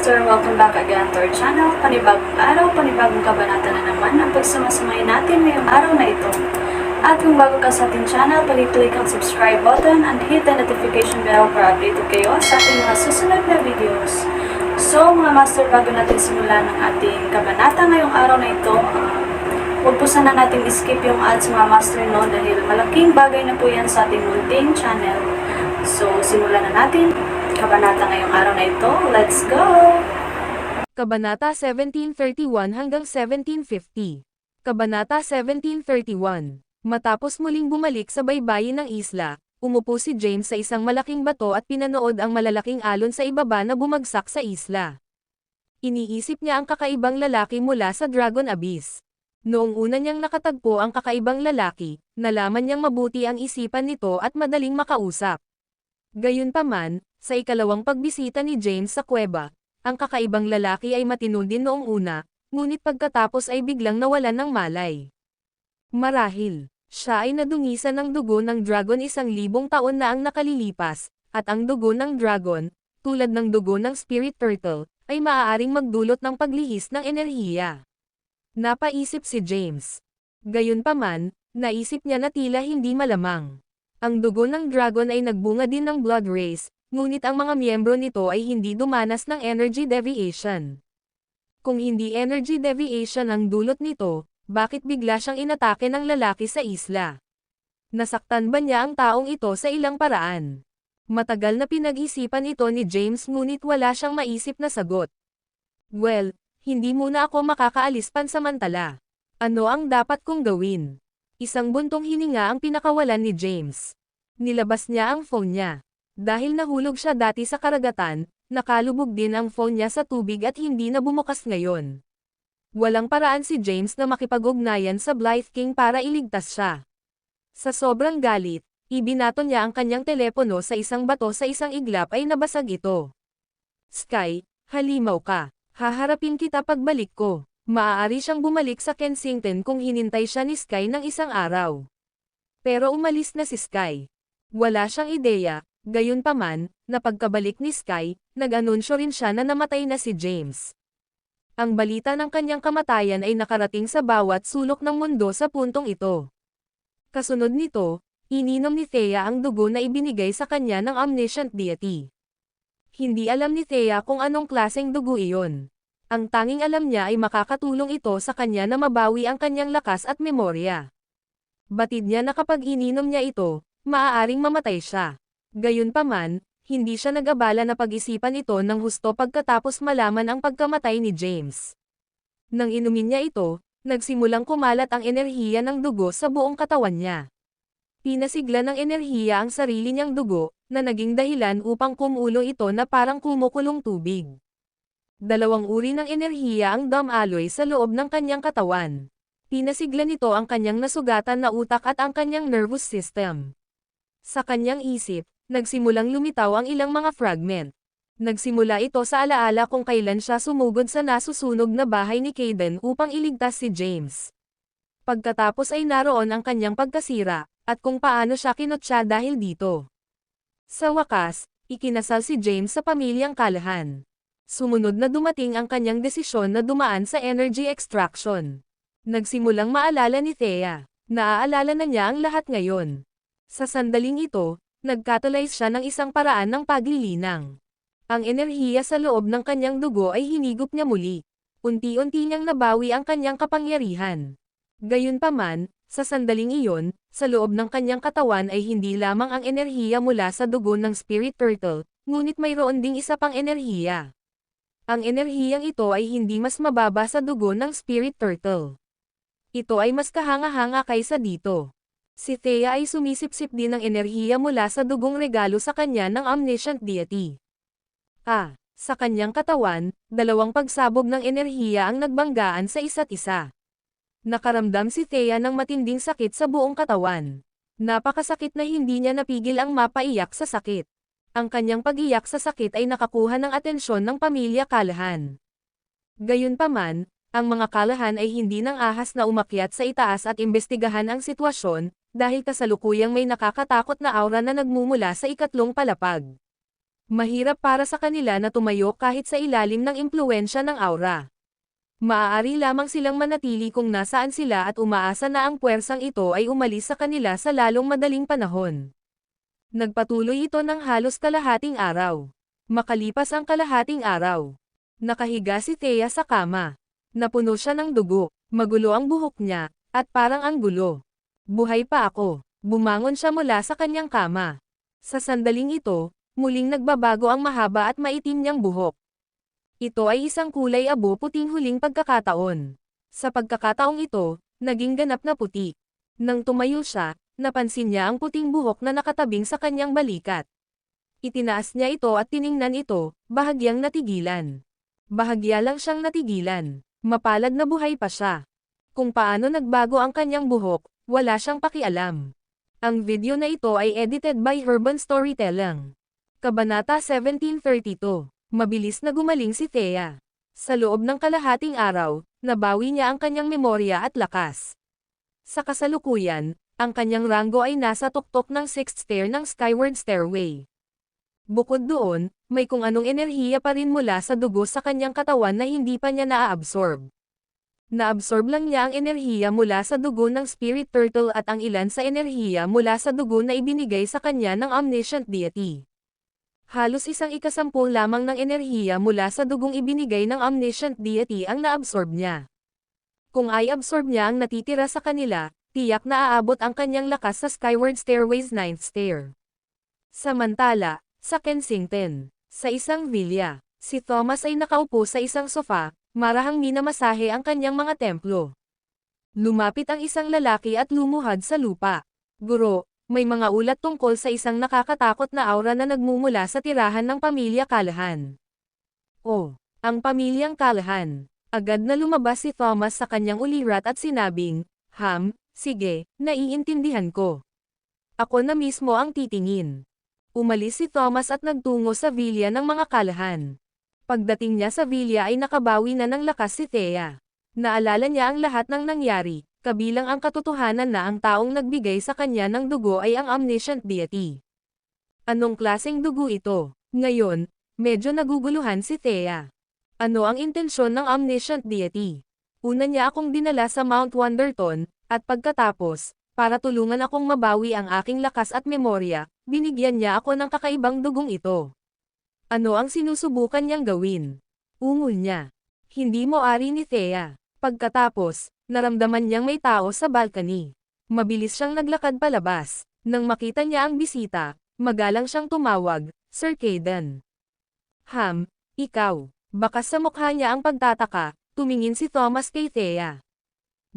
Master, welcome back again to our channel. Panibagong araw, panibagong kabanata na naman ang pagsamasamahin natin ngayong araw na ito. At kung bago ka sa ating channel, pag-click ang subscribe button and hit the notification bell para updated kayo sa ating mga susunod na videos. So mga Master, bago natin simulan ang ating kabanata ngayong araw na ito, huwag po sana natin skip yung ads mga Master, no, dahil malaking bagay na po yan sa ating munting channel. So simulan na natin kabanata ngayong araw na ito. Let's go! Kabanata 1731 hanggang 1750. Kabanata 1731. Matapos muling bumalik sa baybayin ng isla, umupo si James sa isang malaking bato at pinanood ang malalaking alon sa ibaba na bumagsak sa isla. Iniisip niya ang kakaibang lalaki mula sa Dragon Abyss. Noong una niyang nakatagpo ang kakaibang lalaki, nalaman niyang mabuti ang isipan nito at madaling makausap. Gayunpaman, sa ikalawang pagbisita ni James sa kuweba, ang kakaibang lalaki ay matino din noong una, ngunit pagkatapos ay biglang nawalan ng malay. Marahil, siya ay nadungisan ng dugo ng dragon 1,000 taon na ang nakalilipas, at ang dugo ng dragon, tulad ng dugo ng spirit turtle, ay maaaring magdulot ng paglihis ng enerhiya. Napaisip si James. Gayunpaman, naisip niya na tila hindi malamang. Ang dugo ng dragon ay nagbunga din ng blood rays, ngunit ang mga miyembro nito ay hindi dumanas ng energy deviation. Kung hindi energy deviation ang dulot nito, bakit bigla siyang inatake ng lalaki sa isla? Nasaktan ba niya ang taong ito sa ilang paraan? Matagal na pinag-isipan ito ni James ngunit wala siyang maisip na sagot. Well, hindi muna ako makakaalis pansamantala. Ano ang dapat kong gawin? Isang buntong hininga ang pinakawalan ni James. Nilabas niya ang phone niya. Dahil nahulog siya dati sa karagatan, nakalubog din ang phone niya sa tubig at hindi na bumukas ngayon. Walang paraan si James na makipag-ugnayan sa Blythe King para iligtas siya. Sa sobrang galit, ibinato niya ang kanyang telepono sa isang bato sa isang iglap ay nabasag ito. Sky, halimaw ka. Haharapin kita pagbalik ko. Maaari siyang bumalik sa Kensington kung hinintay siya ni Sky ng isang araw. Pero umalis na si Sky. Wala siyang ideya, gayunpaman, na pagkabalik ni Sky, nag-anunsyo rin siya na namatay na si James. Ang balita ng kanyang kamatayan ay nakarating sa bawat sulok ng mundo sa puntong ito. Kasunod nito, ininom ni Thea ang dugo na ibinigay sa kanya ng omniscient deity. Hindi alam ni Thea kung anong klaseng dugo iyon. Ang tanging alam niya ay makakatulong ito sa kanya na mabawi ang kanyang lakas at memorya. Batid niya na kapag ininom niya ito, maaaring mamatay siya. Gayunpaman, hindi siya nag-abala na pag-isipan ito ng husto pagkatapos malaman ang pagkamatay ni James. Nang inumin niya ito, nagsimulang kumalat ang enerhiya ng dugo sa buong katawan niya. Pinasigla ng enerhiya ang sarili niyang dugo, na naging dahilan upang kumulo ito na parang kumukulong tubig. Dalawang uri ng enerhiya ang Dom Alloy sa loob ng kanyang katawan. Pinasigla nito ang kanyang nasugatan na utak at ang kanyang nervous system. Sa kanyang isip, nagsimulang lumitaw ang ilang mga fragment. Nagsimula ito sa alaala kung kailan siya sumugod sa nasusunog na bahay ni Caden upang iligtas si James. Pagkatapos ay naroon ang kanyang pagkasira, at kung paano siya kinutya dahil dito. Sa wakas, ikinasal si James sa pamilyang Callahan. Sumunod na dumating ang kanyang desisyon na dumaan sa energy extraction. Nagsimulang maalala ni Thea. Naaalala na niya ang lahat ngayon. Sa sandaling ito, nagkatalayas siya ng isang paraan ng paglilinang. Ang enerhiya sa loob ng kanyang dugo ay hinigop niya muli. Unti-unti niyang nabawi ang kanyang kapangyarihan. Gayunpaman, sa sandaling iyon, sa loob ng kanyang katawan ay hindi lamang ang enerhiya mula sa dugo ng spirit turtle, ngunit mayroon ding isa pang enerhiya. Ang enerhiyang ito ay hindi mas mababa sa dugo ng spirit turtle. Ito ay mas kahanga-hanga kaysa dito. Si Thea ay sumisipsip din ng enerhiya mula sa dugong regalo sa kanya ng omniscient deity. Sa kanyang katawan, dalawang pagsabog ng enerhiya ang nagbanggaan sa isa't isa. Nakaramdam si Thea ng matinding sakit sa buong katawan. Napakasakit na hindi niya napigil ang mapaiyak sa sakit. Ang kanyang pag-iyak sa sakit ay nakakuha ng atensyon ng pamilya Callahan. Gayunpaman, ang mga Callahan ay hindi nang ahas na umakyat sa itaas at imbestigahan ang sitwasyon, dahil kasalukuyang may nakakatakot na aura na nagmumula sa ikatlong palapag. Mahirap para sa kanila na tumayo kahit sa ilalim ng impluwensya ng aura. Maaari lamang silang manatili kung nasaan sila at umaasa na ang puwersang ito ay umalis sa kanila sa lalong madaling panahon. Nagpatuloy ito ng halos kalahating araw. Makalipas ang kalahating araw, nakahiga si Thea sa kama. Napuno siya ng dugo, magulo ang buhok niya, at parang ang gulo. Buhay pa ako. Bumangon siya mula sa kanyang kama. Sa sandaling ito, muling nagbabago ang mahaba at maitim niyang buhok. Ito ay isang kulay abo-puting huling pagkakataon. Sa pagkakataong ito, naging ganap na puti. Nang tumayo siya, napansin niya ang puting buhok na nakatabing sa kanyang balikat. Itinaas niya ito at tiningnan ito, bahagyang natigilan. Bahagya lang siyang natigilan. Mapalad na buhay pa siya. Kung paano nagbago ang kanyang buhok, wala siyang pakialam. Ang video na ito ay edited by Urban Storytelling. Kabanata 1732. Mabilis na gumaling si Thea. Sa loob ng kalahating araw, nabawi niya ang kanyang memorya at lakas. Sa kasalukuyan, ang kanyang ranggo ay nasa tuktok ng 6th stair ng Skyward Stairway. Bukod doon, may kung anong enerhiya pa rin mula sa dugo sa kanyang katawan na hindi pa niya naa-absorb. Na-absorb lang niya ang enerhiya mula sa dugo ng Spirit Turtle at ang ilan sa enerhiya mula sa dugo na ibinigay sa kanya ng Omniscient Deity. Halos 1/10 lamang ng enerhiya mula sa dugong ibinigay ng Omniscient Deity ang na-absorb niya. Kung ay absorb niya ang natitira sa kanila, tiyak na aabot ang kanyang lakas sa Skyward Stairway's 9th stair. Samantala, sa Kensington, sa isang villa, si Thomas ay nakaupo sa isang sofa, marahang minamasahe ang kanyang mga templo. Lumapit ang isang lalaki at lumuhad sa lupa. Guro, may mga ulat tungkol sa isang nakakatakot na aura na nagmumula sa tirahan ng pamilya Callahan. Oh, ang pamilyang Callahan. Agad na lumabas si Thomas sa kanyang ulirat at sinabing, sige, naiintindihan ko. Ako na mismo ang titingin. Umalis si Thomas at nagtungo sa villa ng mga Callahan. Pagdating niya sa villa ay nakabawi na ng lakas si Thea. Naalala niya ang lahat ng nangyari, kabilang ang katotohanan na ang taong nagbigay sa kanya ng dugo ay ang Omniscient Deity. Anong klaseng dugo ito? Ngayon, medyo naguguluhan si Thea. Ano ang intensyon ng Omniscient Deity? Una niya akong dinala sa Mount Wonderton, at pagkatapos, para tulungan akong mabawi ang aking lakas at memorya, binigyan niya ako ng kakaibang dugong ito. Ano ang sinusubukan niyang gawin? Ungol niya. Hindi mo ari ni Thea. Pagkatapos, naramdaman niyang may tao sa balcony. Mabilis siyang naglakad palabas. Nang makita niya ang bisita, magalang siyang tumawag, Sir Caden. Ikaw. Baka sa mukha niya ang pagtataka, tumingin si Thomas kay Thea.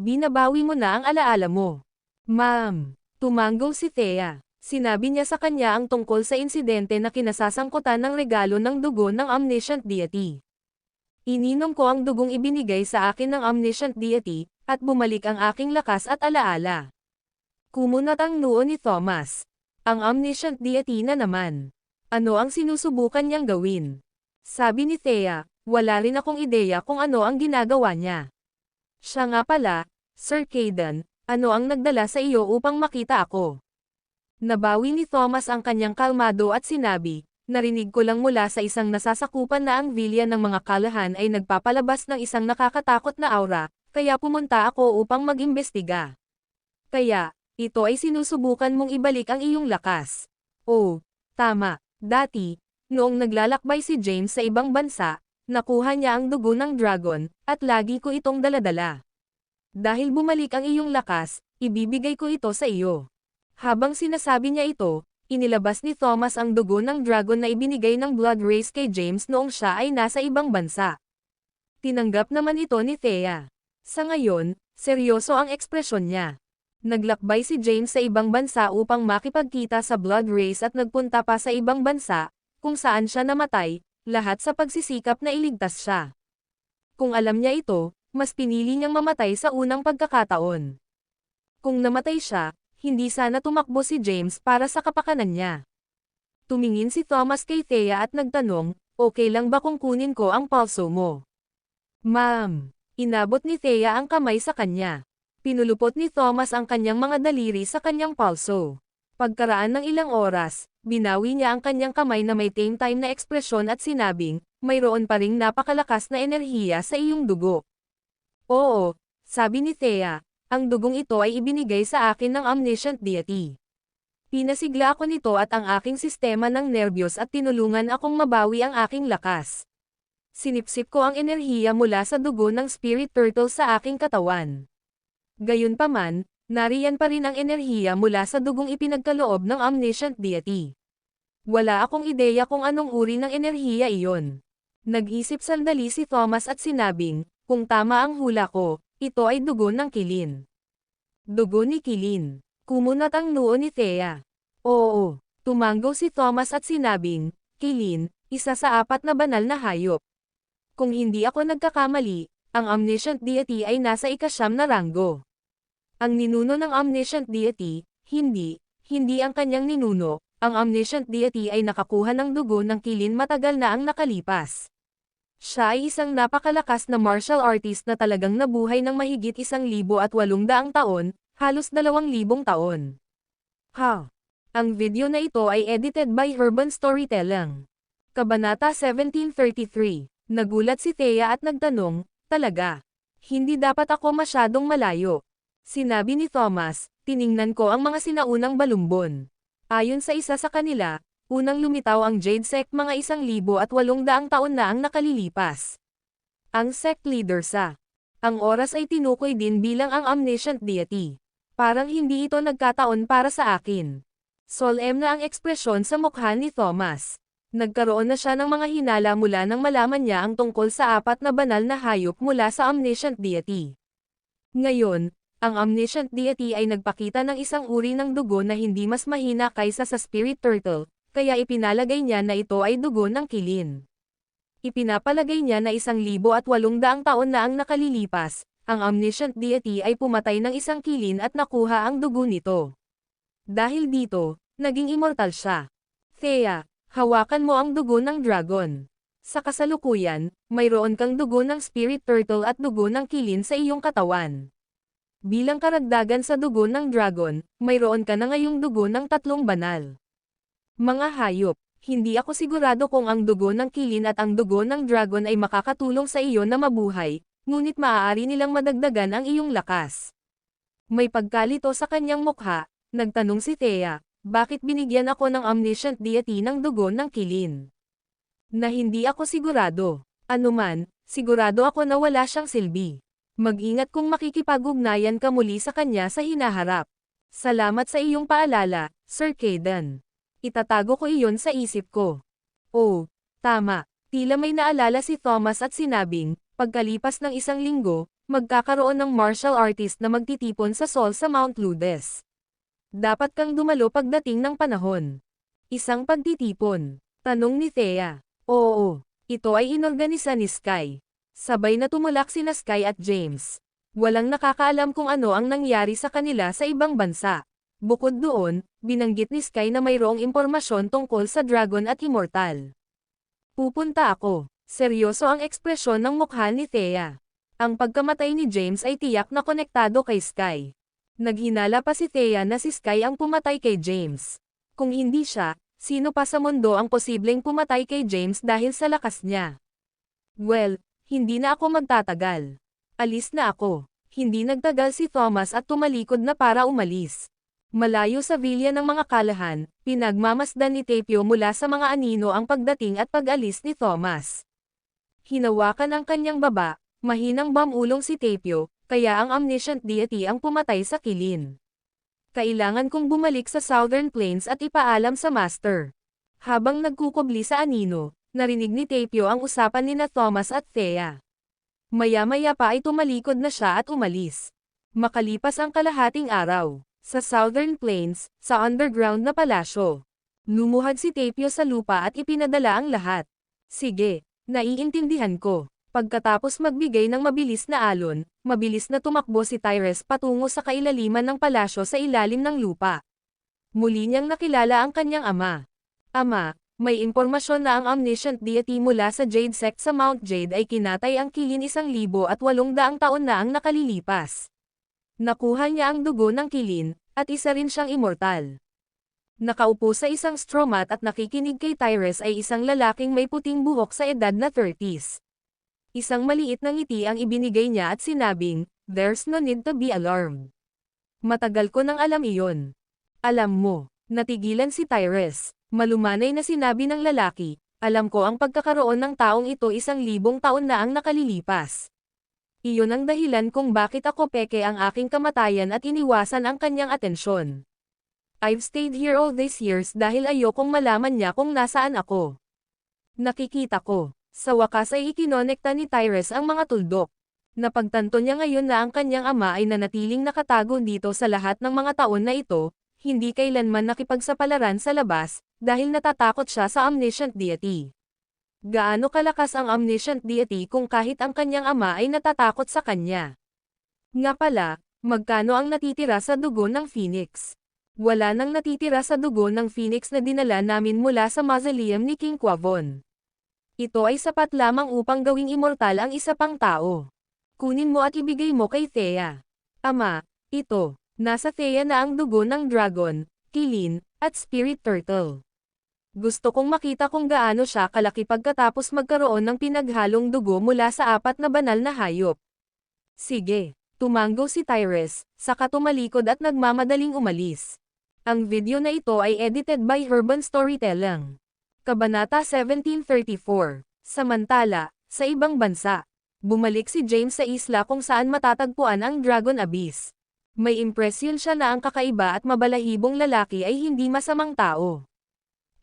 Binabawi mo na ang alaala mo. Ma'am. Tumango si Thea. Sinabi niya sa kanya ang tungkol sa insidente na kinasasangkutan ng regalo ng dugo ng Omniscient Deity. Ininom ko ang dugong ibinigay sa akin ng Omniscient Deity, at bumalik ang aking lakas at alaala. Kumunat ang noo ni Thomas. Ang Omniscient Deity na naman. Ano ang sinusubukan niyang gawin? Sabi ni Thea, wala rin akong ideya kung ano ang ginagawa niya. Siya nga pala, Sir Caden, ano ang nagdala sa iyo upang makita ako? Nabawi ni Thomas ang kanyang kalmado at sinabi, narinig ko lang mula sa isang nasasakupan na ang villa ng mga Callahan ay nagpapalabas ng isang nakakatakot na aura, kaya pumunta ako upang mag-imbestiga. Kaya, ito ay sinusubukan mong ibalik ang iyong lakas. Oh, tama, dati, noong naglalakbay si James sa ibang bansa, nakuha niya ang dugo ng dragon, at lagi ko itong daladala. Dahil bumalik ang iyong lakas, ibibigay ko ito sa iyo. Habang sinasabi niya ito, inilabas ni Thomas ang dugo ng dragon na ibinigay ng blood race kay James noong siya ay nasa ibang bansa. Tinanggap naman ito ni Thea. Sa ngayon, seryoso ang ekspresyon niya. Naglakbay si James sa ibang bansa upang makipagkita sa blood race at nagpunta pa sa ibang bansa, kung saan siya namatay, lahat sa pagsisikap na iligtas siya. Kung alam niya ito, mas pinili niyang mamatay sa unang pagkakataon. Kung namatay siya, hindi sana tumakbo si James para sa kapakanan niya. Tumingin si Thomas kay Thea at nagtanong, okay lang ba kung kunin ko ang pulso mo? Ma'am. Inabot ni Thea ang kamay sa kanya. Pinulupot ni Thomas ang kanyang mga daliri sa kanyang pulso. Pagkaraan ng ilang oras, Binawi niya ang kanyang kamay na may tame time na ekspresyon at sinabing, mayroon pa ring napakalakas na enerhiya sa iyong dugo. Oo, sabi ni Thea, ang dugong ito ay ibinigay sa akin ng omniscient deity. Pinasigla ako nito at ang aking sistema ng nerbiyos at tinulungan akong mabawi ang aking lakas. Sinipsip ko ang enerhiya mula sa dugo ng spirit turtle sa aking katawan. Gayunpaman, nariyan pa rin ang enerhiya mula sa dugong ipinagkaloob ng omniscient deity. Wala akong ideya kung anong uri ng enerhiya iyon. Nag-isip sandali si Thomas at sinabing, kung tama ang hula ko, ito ay dugo ng kilin. Dugo ni kilin. Kumunat ang noo ni Thea. Oo, tumanggo si Thomas at sinabing, kilin, isa sa 4 na banal na hayop. Kung hindi ako nagkakamali, ang omniscient deity ay nasa ika-9 na ranggo. Ang ninuno ng omniscient deity, hindi ang kanyang ninuno, ang omniscient deity ay nakakuha ng dugo ng kilin matagal na ang nakalipas. Siya ay isang napakalakas na martial artist na talagang nabuhay ng mahigit 1,800 taon, halos 2,000 taon. Ang video na ito ay edited by Urban Storytelling. Kabanata 1733. Nagulat si Thea at nagtanong, talaga? Hindi dapat ako masyadong malayo. Sinabi ni Thomas, tiningnan ko ang mga sinaunang balumbon. Ayon sa isa sa kanila, unang lumitaw ang Jade Sect mga 1,800 taon na ang nakalilipas. Ang sect leader sa ang oras ay tinukoy din bilang ang omniscient deity. Parang hindi ito nagkataon para sa akin. Solemn na ang ekspresyon sa mukha ni Thomas. Nagkaroon na siya ng mga hinala mula nang malaman niya ang tungkol sa 4 na banal na hayop mula sa omniscient deity. Ngayon, ang omniscient deity ay nagpakita ng isang uri ng dugo na hindi mas mahina kaysa sa spirit turtle, kaya ipinalagay niya na ito ay dugo ng kilin. Ipinapalagay niya na 1,800 taon na ang nakalilipas, ang omniscient deity ay pumatay ng isang kilin at nakuha ang dugo nito. Dahil dito, naging immortal siya. Thea, hawakan mo ang dugo ng dragon. Sa kasalukuyan, mayroon kang dugo ng spirit turtle at dugo ng kilin sa iyong katawan. Bilang karagdagan sa dugo ng dragon, mayroon ka na ngayong dugo ng 3 banal. Mga hayop, hindi ako sigurado kung ang dugo ng kilin at ang dugo ng dragon ay makakatulong sa iyo na mabuhay, ngunit maaari nilang madagdagan ang iyong lakas. May pagkalito sa kanyang mukha, nagtanong si Thea, bakit binigyan ako ng omniscient deity ng dugo ng kilin? Na hindi ako sigurado. Anuman, sigurado ako na wala siyang silbi. Mag-ingat kung makikipag-ugnayan ka muli sa kanya sa hinaharap. Salamat sa iyong paalala, Sir Kayden. Itatago ko iyon sa isip ko. Oh, tama. Tila may naalala si Thomas at sinabing, pagkalipas ng 1 linggo, magkakaroon ng martial artist na magtitipon sa Sol sa Mount Ludes. Dapat kang dumalo pagdating ng panahon. Isang pagtitipon. Tanong ni Thea. Oo, ito ay inorganisa ni Sky. Sabay na tumulak sina Sky at James. Walang nakakaalam kung ano ang nangyari sa kanila sa ibang bansa. Bukod doon, binanggit ni Sky na mayroong impormasyon tungkol sa dragon at immortal. Pupunta ako. Seryoso ang ekspresyon ng mukha ni Thea. Ang pagkamatay ni James ay tiyak na konektado kay Sky. Naghinala pa si Thea na si Sky ang pumatay kay James. Kung hindi siya, sino pa sa mundo ang posibleng pumatay kay James dahil sa lakas niya? Well, hindi na ako magtatagal. Alis na ako. Hindi nagtagal si Thomas at tumalikod na para umalis. Malayo sa villa ng mga kalahan, pinagmamasdan ni Tapio mula sa mga anino ang pagdating at pag-alis ni Thomas. Hinawakan ang kanyang baba, mahinang bamulong si Tapio, kaya ang omniscient deity ang pumatay sa kilin. Kailangan kong bumalik sa Southern Plains at ipaalam sa master. Habang nagkukubli sa anino, narinig ni Tapio ang usapan nina Thomas at Thea. Maya-maya pa ay tumalikod na siya at umalis. Makalipas ang kalahating araw. Sa Southern Plains, sa underground na palasyo. Lumuhad si Tapio sa lupa at ipinadala ang lahat. Sige, naiintindihan ko. Pagkatapos magbigay ng mabilis na alon, mabilis na tumakbo si Tyrese patungo sa kailaliman ng palasyo sa ilalim ng lupa. Muli niyang nakilala ang kanyang ama. Ama, may impormasyon na ang omniscient deity mula sa Jade Sect sa Mount Jade ay kinatay ang kilin 1,800 taon na ang nakalilipas. Nakuha niya ang dugo ng kilin, at isa rin siyang immortal. Nakaupo sa isang straw mat at nakikinig kay Tyrese ay isang lalaking may puting buhok sa edad na 30s. Isang maliit na ngiti ang ibinigay niya at sinabing, "There's no need to be alarmed. Matagal ko nang alam iyon." "Alam mo," natigilan si Tyrese. Malumanay na sinabi ng lalaki, "Alam ko ang pagkakaroon ng taong ito 1,000 taon na ang nakalilipas. Iyon ang dahilan kung bakit ako peke ang aking kamatayan at iniwasan ang kanyang atensyon. I've stayed here all these years dahil ayokong malaman niya kung nasaan ako." Nakikita ko. Sa wakas ay ikinonekta ni Tyrese ang mga tuldok. Napagtanto niya ngayon na ang kanyang ama ay nanatiling nakatago dito sa lahat ng mga taon na ito, hindi kailanman nakipagsapalaran sa labas, dahil natatakot siya sa omniscient deity. Gaano kalakas ang omniscient deity kung kahit ang kanyang ama ay natatakot sa kanya? Nga pala, magkano ang natitira sa dugo ng Phoenix? Wala nang natitira sa dugo ng Phoenix na dinala namin mula sa mausoleum ni King Quavon. Ito ay sapat lamang upang gawing immortal ang isa pang tao. Kunin mo at ibigay mo kay Thea. Ama, ito, nasa Thea na ang dugo ng dragon, kilin, at spirit turtle. Gusto kong makita kung gaano siya kalaki pagkatapos magkaroon ng pinaghalong dugo mula sa 4 na banal na hayop. Sige, tumanggo si Tyrese, saka tumalikod at nagmamadaling umalis. Ang video na ito ay edited by Urban Storytelling. Kabanata 1734. Samantala, sa ibang bansa, bumalik si James sa isla kung saan matatagpuan ang Dragon Abyss. May impresyon siya na ang kakaiba at mabalahibong lalaki ay hindi masamang tao.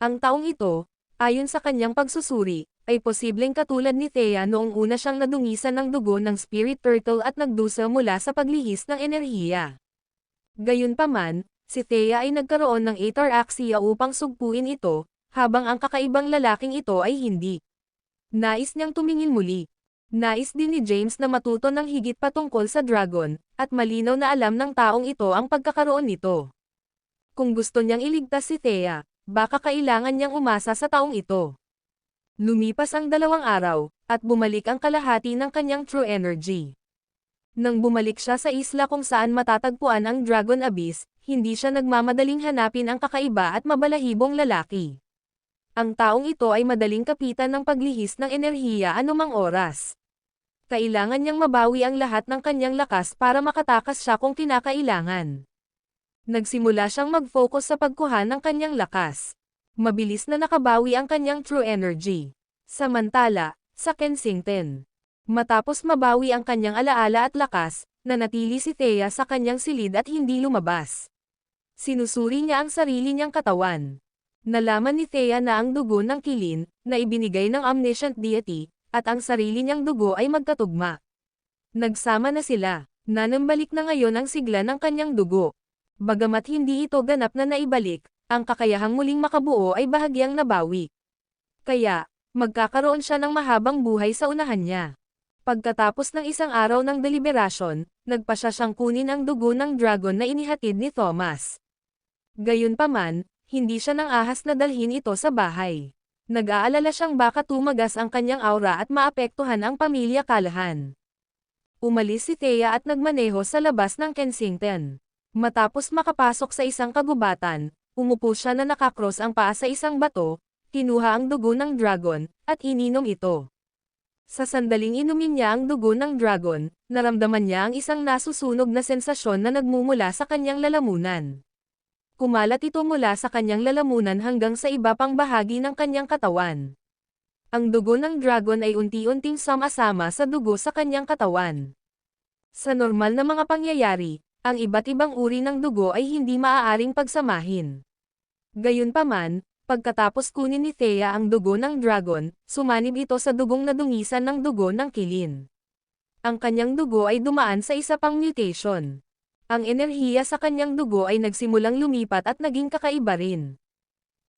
Ang taong ito, ayon sa kanyang pagsusuri, ay posibleng katulad ni Thea noong una siyang nadungisan ng dugo ng Spirit Turtle at nagdusa mula sa paglihis ng enerhiya. Gayunpaman, si Thea ay nagkaroon ng ataraxia upang sugpuin ito, habang ang kakaibang lalaking ito ay hindi. Nais niyang tumingin muli. Nais din ni James na matuto ng higit patungkol sa dragon, at malinaw na alam ng taong ito ang pagkakaroon nito. Kung gusto niyang iligtas si Thea, baka kailangan niyang umasa sa taong ito. Lumipas ang 2 araw, at bumalik ang kalahati ng kanyang true energy. Nang bumalik siya sa isla kung saan matatagpuan ang Dragon Abyss, hindi siya nagmamadaling hanapin ang kakaiba at mabalahibong lalaki. Ang taong ito ay madaling kapitan ng paglihis ng enerhiya anumang oras. Kailangan niyang mabawi ang lahat ng kanyang lakas para makatakas siya kung kinakailangan. Nagsimula siyang mag-focus sa pagkuha ng kanyang lakas. Mabilis na nakabawi ang kanyang true energy. Samantala, sa Kensington, matapos mabawi ang kanyang alaala at lakas, nanatili si Thea sa kanyang silid at hindi lumabas. Sinusuri niya ang sarili niyang katawan. Nalaman ni Thea na ang dugo ng kilin, na ibinigay ng omniscient deity, at ang sarili niyang dugo ay magkatugma. Nagsama na sila, nanambalik na ngayon ang sigla ng kanyang dugo. Bagamat hindi ito ganap na naibalik, ang kakayahang muling makabuo ay bahagyang nabawi. Kaya, magkakaroon siya ng mahabang buhay sa unahan niya. Pagkatapos ng isang araw ng deliberasyon, nagpasya siyang kunin ang dugo ng dragon na inihatid ni Thomas. Gayunpaman, hindi siya nang ahas na dalhin ito sa bahay. Nag-aalala siyang baka tumagas ang kanyang aura at maapektuhan ang pamilya Callahan. Umalis si Thea at nagmaneho sa labas ng Kensington. Matapos makapasok sa isang kagubatan, umupo siya na nakakross ang paa sa isang bato, kinuha ang dugo ng dragon, at ininom ito. Sa sandaling inumin niya ang dugo ng dragon, naramdaman niya ang isang nasusunog na sensasyon na nagmumula sa kanyang lalamunan. Kumalat ito mula sa kanyang lalamunan hanggang sa iba pang bahagi ng kanyang katawan. Ang dugo ng dragon ay unti-unting sama-sama sa dugo sa kanyang katawan. Sa normal na mga pangyayari, ang iba't ibang uri ng dugo ay hindi maaaring pagsamahin. Gayunpaman, pagkatapos kunin ni Thea ang dugo ng dragon, sumanib ito sa dugong nadungisan ng dugo ng kilin. Ang kanyang dugo ay dumaan sa isa pang mutation. Ang enerhiya sa kanyang dugo ay nagsimulang lumipat at naging kakaiba rin.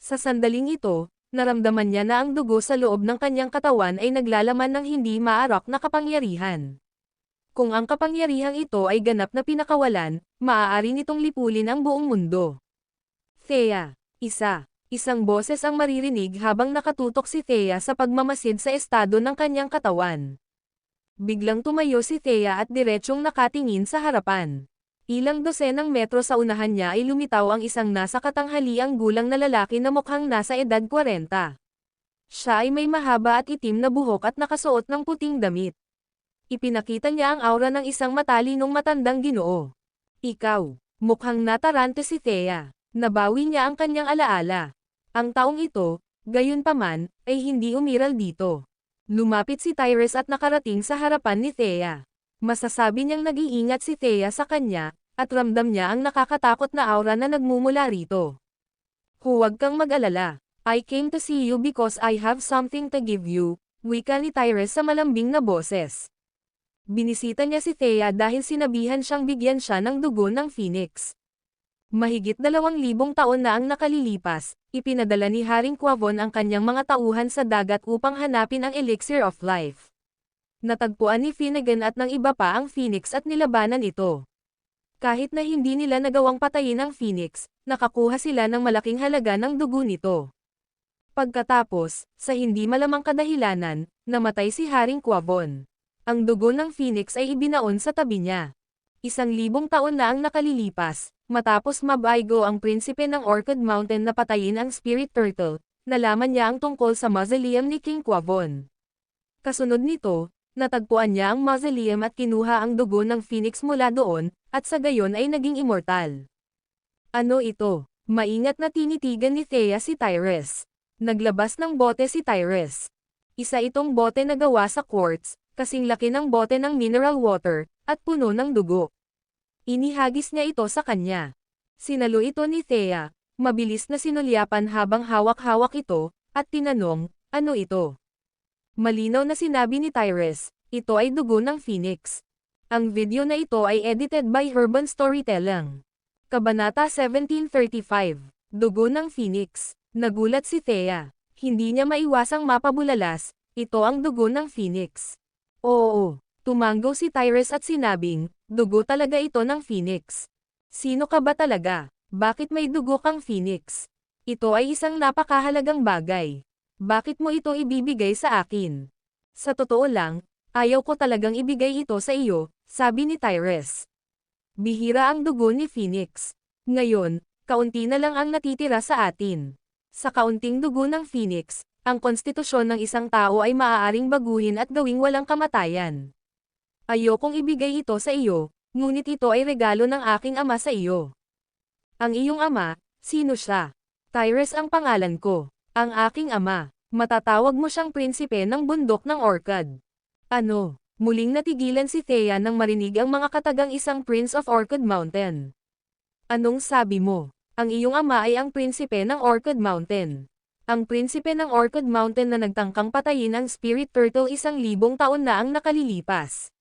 Sa sandaling ito, naramdaman niya na ang dugo sa loob ng kanyang katawan ay naglalaman ng hindi maarok na kapangyarihan. Kung ang kapangyarihang ito ay ganap na pinakawalan, maaari nitong lipulin ang buong mundo. Thea, isang boses ang maririnig habang nakatutok si Thea sa pagmamasid sa estado ng kanyang katawan. Biglang tumayo si Thea at diretsyong nakatingin sa harapan. Ilang dosenang metro sa unahan niya ay lumitaw ang isang nasa katanghaliang gulang na lalaki na mukhang nasa edad 40. Siya ay may mahaba at itim na buhok at nakasuot ng puting damit. Ipinakita niya ang aura ng isang matalinong matandang ginoo. Ikaw, mukhang natarante si Thea. Nabawi niya ang kanyang alaala. Ang taong ito, gayunpaman, ay hindi umiral dito. Lumapit si Tyrese at nakarating sa harapan ni Thea. Masasabi niyang nag-iingat si Thea sa kanya, at ramdam niya ang nakakatakot na aura na nagmumula rito. Huwag kang mag-alala. I came to see you because I have something to give you, wika ni Tyrese sa malambing na boses. Binisita niya si Thea dahil sinabihan siyang bigyan siya ng dugo ng Phoenix. Mahigit 2,000 taon na ang nakalilipas, ipinadala ni Haring Quavon ang kanyang mga tauhan sa dagat upang hanapin ang Elixir of Life. Natagpuan ni Finnegan at ng iba pa ang Phoenix at nilabanan ito. Kahit na hindi nila nagawang patayin ang Phoenix, nakakuha sila ng malaking halaga ng dugo nito. Pagkatapos, sa hindi malamang kadahilanan, namatay si Haring Quavon. Ang dugo ng Phoenix ay ibinaon sa tabi niya. 1,000 taon na ang nakalilipas, matapos mabaygo ang prinsipe ng Orchid Mountain na patayin ang Spirit Turtle, nalaman niya ang tungkol sa mausoleum ni King Quavon. Kasunod nito, natagpuan niya ang mausoleum at kinuha ang dugo ng Phoenix mula doon, at sa gayon ay naging immortal. Ano ito? Maingat na tinitigan ni Thea si Tyrese. Naglabas ng bote si Tyrese. Isa itong bote na gawa sa quartz, kasing laki ng bote ng mineral water, at puno ng dugo. Inihagis niya ito sa kanya. Sinalo ito ni Thea, mabilis na sinulyapan habang hawak-hawak ito, at tinanong, ano ito? Malinaw na sinabi ni Tyrese, ito ay dugo ng Phoenix. Ang video na ito ay edited by Urban Storytelling. Kabanata 1735, Dugo ng Phoenix. Nagulat si Thea. Hindi niya maiwasang mapabulalas, ito ang dugo ng Phoenix. Oo, tumanggo si Tyrese at sinabing, dugo talaga ito ng Phoenix. Sino ka ba talaga? Bakit may dugo kang Phoenix? Ito ay isang napakahalagang bagay. Bakit mo ito ibibigay sa akin? Sa totoo lang, ayaw ko talagang ibigay ito sa iyo, sabi ni Tyrese. Bihira ang dugo ni Phoenix. Ngayon, kaunti na lang ang natitira sa atin. Sa kaunting dugo ng Phoenix, ang konstitusyon ng isang tao ay maaaring baguhin at gawing walang kamatayan. Ayokong ibigay ito sa iyo, ngunit ito ay regalo ng aking ama sa iyo. Ang iyong ama, sino siya? Tyrese ang pangalan ko. Ang aking ama, matatawag mo siyang prinsipe ng bundok ng Orchid. Ano? Muling natigilan si Thea nang marinig ang mga katagang isang Prince of Orchid Mountain. Anong sabi mo? Ang iyong ama ay ang prinsipe ng Orchid Mountain. Ang prinsipe ng Orchid Mountain na nagtangkang patayin ang Spirit Turtle 1,000 taon na ang nakalilipas.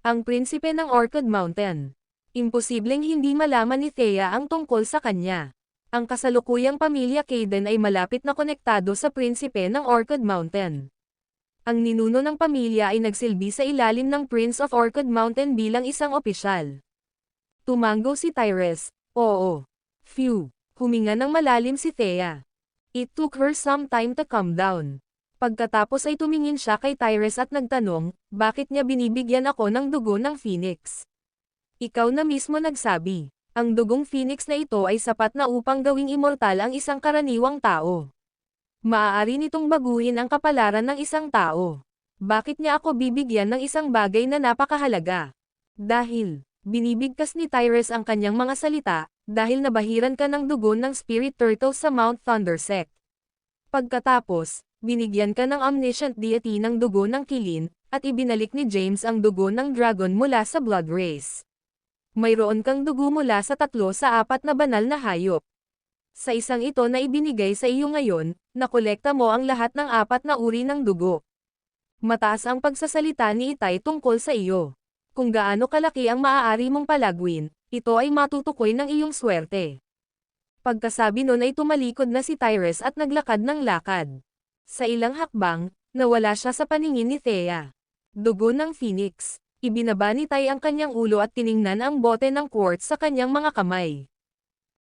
Ang prinsipe ng Orchid Mountain. Imposibleng hindi malaman ni Thea ang tungkol sa kanya. Ang kasalukuyang pamilya Caden ay malapit na konektado sa prinsipe ng Orchid Mountain. Ang ninuno ng pamilya ay nagsilbi sa ilalim ng Prince of Orchid Mountain bilang isang opisyal. Tumanggo si Tyrese, oo. Phew, huminga ng malalim si Thea. It took her some time to calm down. Pagkatapos ay tumingin siya kay Tyrese at nagtanong, bakit niya binibigyan ako ng dugo ng Phoenix? Ikaw na mismo nagsabi. Ang dugong Phoenix na ito ay sapat na upang gawing immortal ang isang karaniwang tao. Maaari nitong baguhin ang kapalaran ng isang tao. Bakit niya ako bibigyan ng isang bagay na napakahalaga? Dahil, binibigkas ni Tyrese ang kanyang mga salita, dahil nabahiran ka ng dugo ng Spirit Turtle sa Mount Thundersect. Pagkatapos, binigyan ka ng omniscient deity ng dugo ng Kilin, at ibinalik ni James ang dugo ng dragon mula sa Blood Race. Mayroon kang dugo mula sa 3 sa 4 na banal na hayop. Sa isang ito na ibinigay sa iyo ngayon, nakolekta mo ang lahat ng 4 na uri ng dugo. Mataas ang pagsasalita ni Itay tungkol sa iyo. Kung gaano kalaki ang maaari mong palagwin, ito ay matutukoy ng iyong swerte. Pagkasabi nun ay tumalikod na si Tyrese at naglakad ng lakad. Sa ilang hakbang, nawala siya sa paningin ni Thea. Dugo ng Phoenix. Ibinaba ni Tay ang kanyang ulo at tiningnan ang bote ng quartz sa kanyang mga kamay.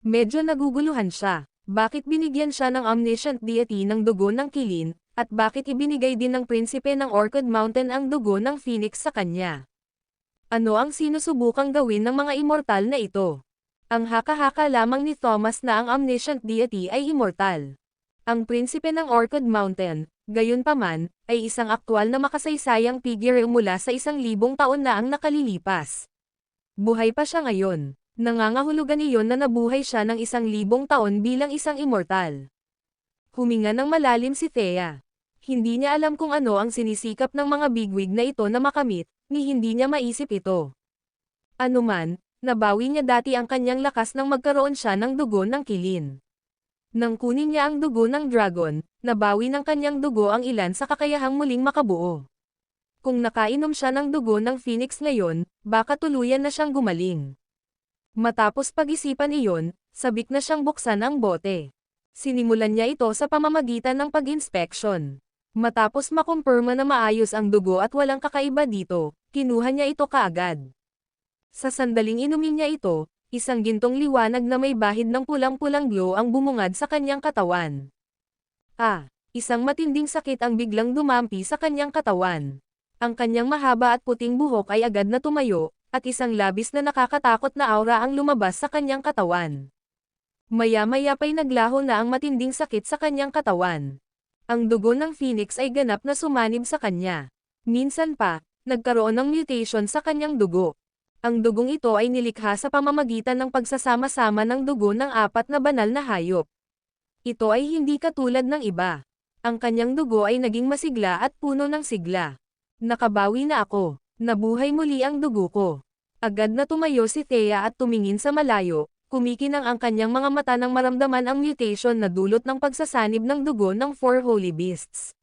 Medyo naguguluhan siya. Bakit binigyan siya ng omniscient deity ng dugo ng Kilin, at bakit ibinigay din ng prinsipe ng Orchid Mountain ang dugo ng Phoenix sa kanya? Ano ang sinusubukang gawin ng mga immortal na ito? Ang haka-haka lamang ni Thomas na ang omniscient deity ay immortal. Ang prinsipe ng Orchid Mountain, gayunpaman, ay isang aktwal na makasaysayang figure mula sa 1,000 taon na ang nakalilipas. Buhay pa siya ngayon. Nangangahulugan iyon na nabuhay siya ng 1,000 taon bilang isang immortal. Huminga ng malalim si Thea. Hindi niya alam kung ano ang sinisikap ng mga bigwig na ito na makamit, ni hindi niya maisip ito. Anuman, nabawi niya dati ang kanyang lakas nang magkaroon siya ng dugo ng kilin. Nang kunin niya ang dugo ng dragon, nabawi ng kanyang dugo ang ilan sa kakayahang muling makabuo. Kung nakainom siya ng dugo ng phoenix ngayon, baka tuluyan na siyang gumaling. Matapos pag-isipan iyon, sabik na siyang buksan ang bote. Sinimulan niya ito sa pamamagitan ng pag-inspeksyon. Matapos makumpirma na maayos ang dugo at walang kakaiba dito, kinuha niya ito kaagad. Sa sandaling inumin niya ito, isang gintong liwanag na may bahid ng pulang-pulang glow ang bumungad sa kanyang katawan. Isang matinding sakit ang biglang dumampi sa kanyang katawan. Ang kanyang mahaba at puting buhok ay agad na tumayo, at isang labis na nakakatakot na aura ang lumabas sa kanyang katawan. Maya-maya pa'y naglaho na ang matinding sakit sa kanyang katawan. Ang dugo ng phoenix ay ganap na sumanib sa kanya. Minsan pa, nagkaroon ng mutation sa kanyang dugo. Ang dugong ito ay nilikha sa pamamagitan ng pagsasama-sama ng dugo ng 4 na banal na hayop. Ito ay hindi katulad ng iba. Ang kanyang dugo ay naging masigla at puno ng sigla. Nakabawi na ako. Nabuhay muli ang dugo ko. Agad na tumayo si Thea at tumingin sa malayo, kumikinang ang kanyang mga mata nang maramdaman ang mutation na dulot ng pagsasanib ng dugo ng 4 holy beasts.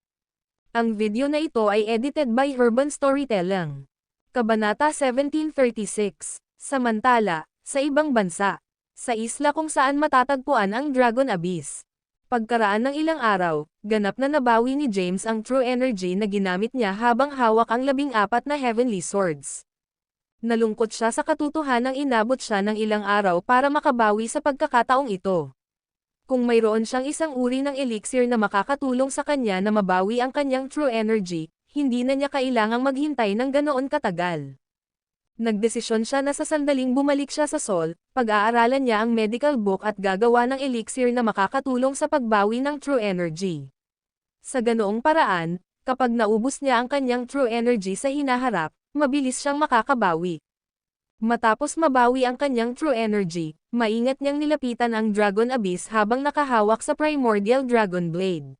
Ang video na ito ay edited by Urban Storytelling. Kabanata 1736. Samantala, sa ibang bansa, sa isla kung saan matatagpuan ang Dragon Abyss. Pagkaraan ng ilang araw, ganap na nabawi ni James ang true energy na ginamit niya habang hawak ang 14 na heavenly swords. Nalungkot siya sa katotohanang inabot siya ng ilang araw para makabawi sa pagkakataong ito. Kung mayroon siyang isang uri ng elixir na makakatulong sa kanya na mabawi ang kanyang true energy, hindi na niya kailangang maghintay ng ganoon katagal. Nagdesisyon siya na sa sandaling bumalik siya sa Sol, pag-aaralan niya ang medical book at gagawa ng elixir na makakatulong sa pagbawi ng true energy. Sa ganoong paraan, kapag naubos niya ang kanyang true energy sa hinaharap, mabilis siyang makakabawi. Matapos mabawi ang kanyang true energy, maingat niyang nilapitan ang Dragon Abyss habang nakahawak sa Primordial Dragon Blade.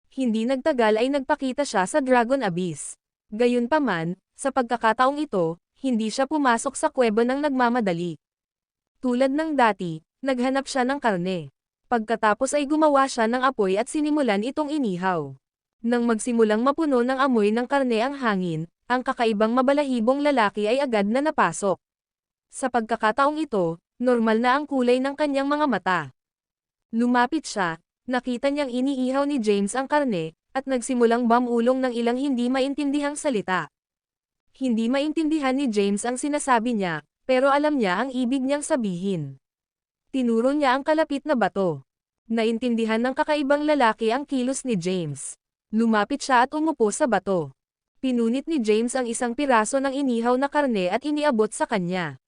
Hindi nagtagal ay nagpakita siya sa Dragon Abyss. Gayunpaman, sa pagkakataong ito, hindi siya pumasok sa kuweba ng nagmamadali. Tulad ng dati, naghanap siya ng karne. Pagkatapos ay gumawa siya ng apoy at sinimulan itong inihaw. Nang magsimulang mapuno ng amoy ng karne ang hangin, ang kakaibang mabalahibong lalaki ay agad na napasok. Sa pagkakataong ito, normal na ang kulay ng kanyang mga mata. Lumapit siya, nakita niyang iniihaw ni James ang karne, at nagsimulang bamulong ng ilang hindi maintindihang salita. Hindi maintindihan ni James ang sinasabi niya, pero alam niya ang ibig niyang sabihin. Tinuro niya ang kalapit na bato. Naintindihan ng kakaibang lalaki ang kilos ni James. Lumapit siya at umupo sa bato. Pinunit ni James ang isang piraso ng inihaw na karne at iniabot sa kanya.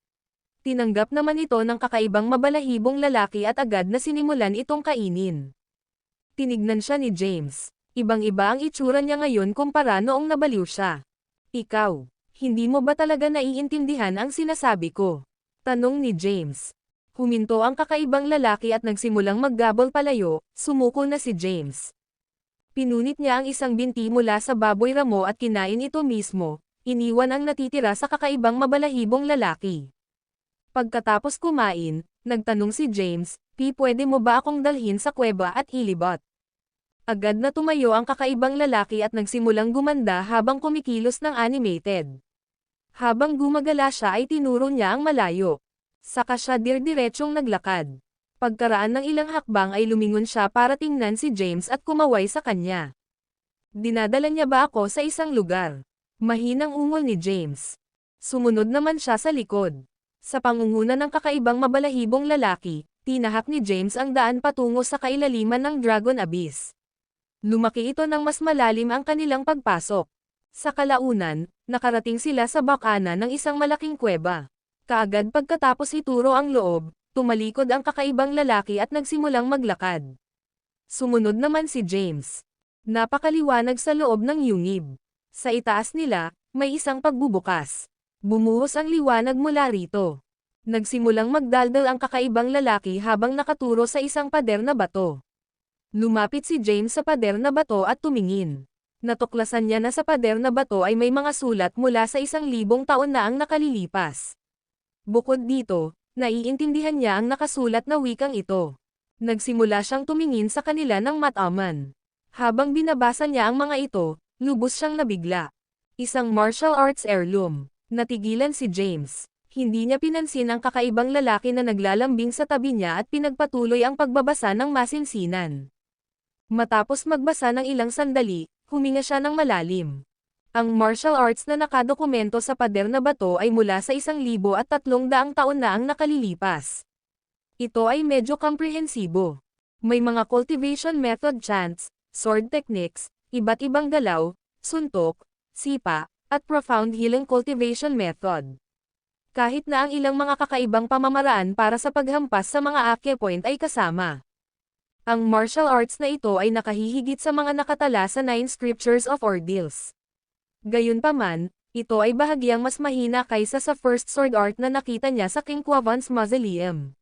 Tinanggap naman ito ng kakaibang mabalahibong lalaki at agad na sinimulan itong kainin. Tinignan siya ni James. Ibang-iba ang itsura niya ngayon kumpara noong nabaliw siya. Ikaw, hindi mo ba talaga naiintindihan ang sinasabi ko? Tanong ni James. Huminto ang kakaibang lalaki at nagsimulang maggabol palayo, sumuko na si James. Pinunit niya ang isang binti mula sa baboy ramo at kinain ito mismo, iniwan ang natitira sa kakaibang mabalahibong lalaki. Pagkatapos kumain, nagtanong si James, pwede mo ba akong dalhin sa kuweba at ilibot? Agad na tumayo ang kakaibang lalaki at nagsimulang gumanda habang kumikilos ng animated. Habang gumagala siya ay tinuro niya ang malayo. Saka siya dirdiretsong naglakad. Pagkaraan ng ilang hakbang ay lumingon siya para tingnan si James at kumaway sa kanya. Dinadala niya ba ako sa isang lugar? Mahinang ungol ni James. Sumunod naman siya sa likod. Sa pangunguna ng kakaibang mabalahibong lalaki, tinahak ni James ang daan patungo sa kailaliman ng Dragon Abyss. Lumaki ito ng mas malalim ang kanilang pagpasok. Sa kalaunan, nakarating sila sa bakana ng isang malaking kuweba. Kaagad pagkatapos ituro ang loob, tumalikod ang kakaibang lalaki at nagsimulang maglakad. Sumunod naman si James. Napakaliwanag sa loob ng yungib. Sa itaas nila, may isang pagbubukas. Bumuhos ang liwanag mula rito. Nagsimulang magdaldal ang kakaibang lalaki habang nakaturo sa isang pader na bato. Lumapit si James sa pader na bato at tumingin. Natuklasan niya na sa pader na bato ay may mga sulat mula sa 1,000 taon na ang nakalilipas. Bukod dito, naiintindihan niya ang nakasulat na wikang ito. Nagsimula siyang tumingin sa kanila ng mataman. Habang binabasa niya ang mga ito, lubos siyang nabigla. Isang martial arts heirloom. Natigilan si James. Hindi niya pinansin ang kakaibang lalaki na naglalambing sa tabi niya at pinagpatuloy ang pagbabasa ng masinsinan. Matapos magbasa ng ilang sandali, huminga siya ng malalim. Ang martial arts na nakadokumento sa pader na bato ay mula sa 1,300 taon na ang nakalilipas. Ito ay medyo komprehensibo. May mga cultivation method chants, sword techniques, iba't ibang galaw, suntok, sipa, at profound healing cultivation method. Kahit na ang ilang mga kakaibang pamamaraan para sa paghampas sa mga acupoint ay kasama. Ang martial arts na ito ay nakahihigit sa mga nakatala sa 9 scriptures of ordeals. Gayunpaman, ito ay bahagyang mas mahina kaysa sa first sword art na nakita niya sa King Kwavan's mausoleum.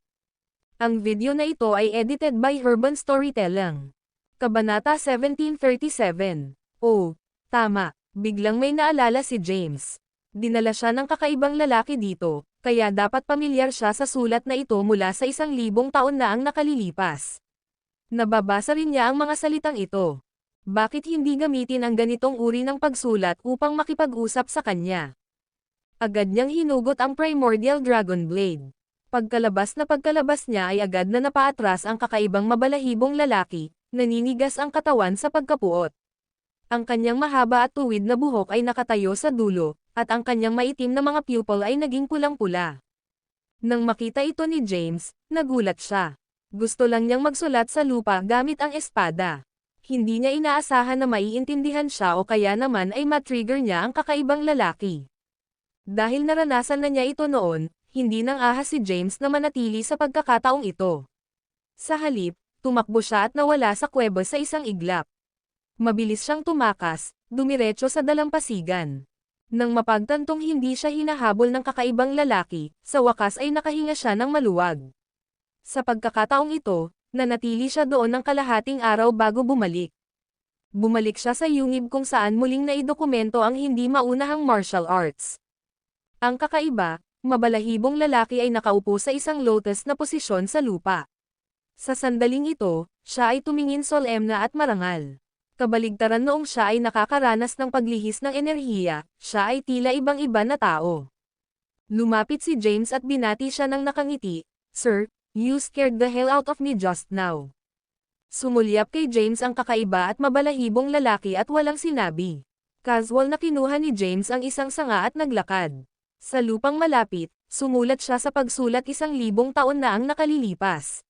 Ang video na ito ay edited by Urban Storytelling. Kabanata 1737. Oh, tama, biglang may naalala si James. Dinala siya ng kakaibang lalaki dito, kaya dapat pamilyar siya sa sulat na ito mula sa 1,000 taon na ang nakalilipas. Nababasa rin niya ang mga salitang ito. Bakit hindi gamitin ang ganitong uri ng pagsulat upang makipag-usap sa kanya? Agad niyang hinugot ang Primordial Dragon Blade. Pagkalabas niya ay agad na napaatras ang kakaibang mabalahibong lalaki, naninigas ang katawan sa pagkapuot. Ang kanyang mahaba at tuwid na buhok ay nakatayo sa dulo, at ang kanyang maitim na mga pupil ay naging pulang-pula. Nang makita ito ni James, nagulat siya. Gusto lang niyang magsulat sa lupa gamit ang espada. Hindi niya inaasahan na maiintindihan siya o kaya naman ay matrigger niya ang kakaibang lalaki. Dahil naranasan na niya ito noon, hindi nang ahas si James na manatili sa pagkakataong ito. Sa halip, tumakbo siya at nawala sa kuweba sa isang iglap. Mabilis siyang tumakas, dumiretso sa dalampasigan. Nang mapagtantong hindi siya hinahabol ng kakaibang lalaki, sa wakas ay nakahinga siya ng maluwag. Sa pagkakataong ito, nanatili siya doon ng kalahating araw bago bumalik. Bumalik siya sa yungib kung saan muling naidokumento ang hindi maunahang martial arts. Ang kakaiba, mabalahibong lalaki ay nakaupo sa isang lotus na posisyon sa lupa. Sa sandaling ito, siya ay tumingin solemna at marangal. Kabaligtaran noong siya ay nakakaranas ng paglihis ng enerhiya, siya ay tila ibang-iba na tao. Lumapit si James at binati siya ng nakangiti, "Sir, you scared the hell out of me just now." Sumulyap kay James ang kakaiba at mabalahibong lalaki at walang sinabi. Casual na kinuha ni James ang isang sanga at naglakad. Sa lupang malapit, sumulat siya sa pagsulat 1,000 taon na ang nakalilipas.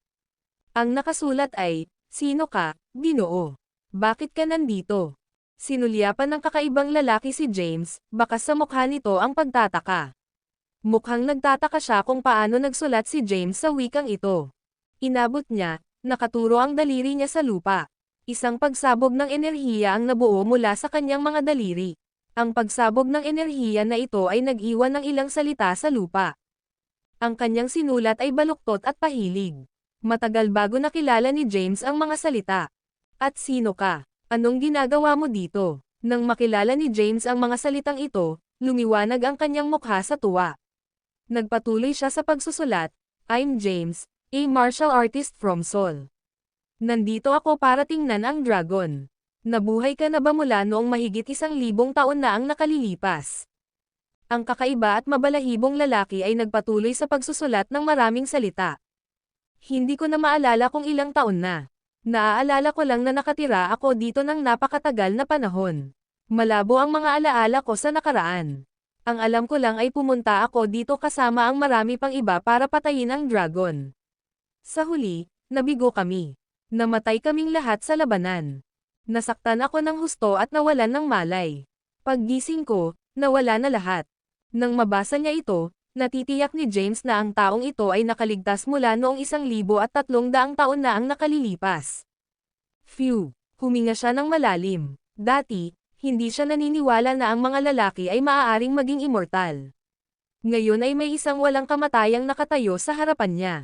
Ang nakasulat ay, "Sino ka, Ginoo? Bakit ka nandito?" Sinulyapan ng kakaibang lalaki si James, bakas sa mukha nito ang pagtataka. Mukhang nagtataka siya kung paano nagsulat si James sa wikang ito. Inabot niya, nakaturo ang daliri niya sa lupa. Isang pagsabog ng enerhiya ang nabuo mula sa kanyang mga daliri. Ang pagsabog ng enerhiya na ito ay nag-iwan ng ilang salita sa lupa. Ang kanyang sinulat ay baluktot at pahilig. Matagal bago nakilala ni James ang mga salita. "At sino ka? Anong ginagawa mo dito?" Nang makilala ni James ang mga salitang ito, lumiwanag ang kanyang mukha sa tuwa. Nagpatuloy siya sa pagsusulat, "I'm James, a martial artist from Seoul. Nandito ako para tingnan ang dragon. Nabuhay ka na ba mula noong mahigit 1,000 taon na ang nakalilipas?" Ang kakaiba at mabalahibong lalaki ay nagpatuloy sa pagsusulat ng maraming salita. "Hindi ko na maalala kung ilang taon na. Naaalala ko lang na nakatira ako dito ng napakatagal na panahon. Malabo ang mga alaala ko sa nakaraan. Ang alam ko lang ay pumunta ako dito kasama ang marami pang iba para patayin ang dragon. Sa huli, nabigo kami. Namatay kaming lahat sa labanan. Nasaktan ako ng husto at nawalan ng malay. Paggising ko, nawala na lahat. Nang mabasa niya ito, natitiyak ni James na ang taong ito ay nakaligtas mula noong 1,300 taon na ang nakalilipas. Phew! Huminga siya ng malalim. Dati, hindi siya naniniwala na ang mga lalaki ay maaaring maging immortal. Ngayon ay may isang walang kamatayang nakatayo sa harapan niya.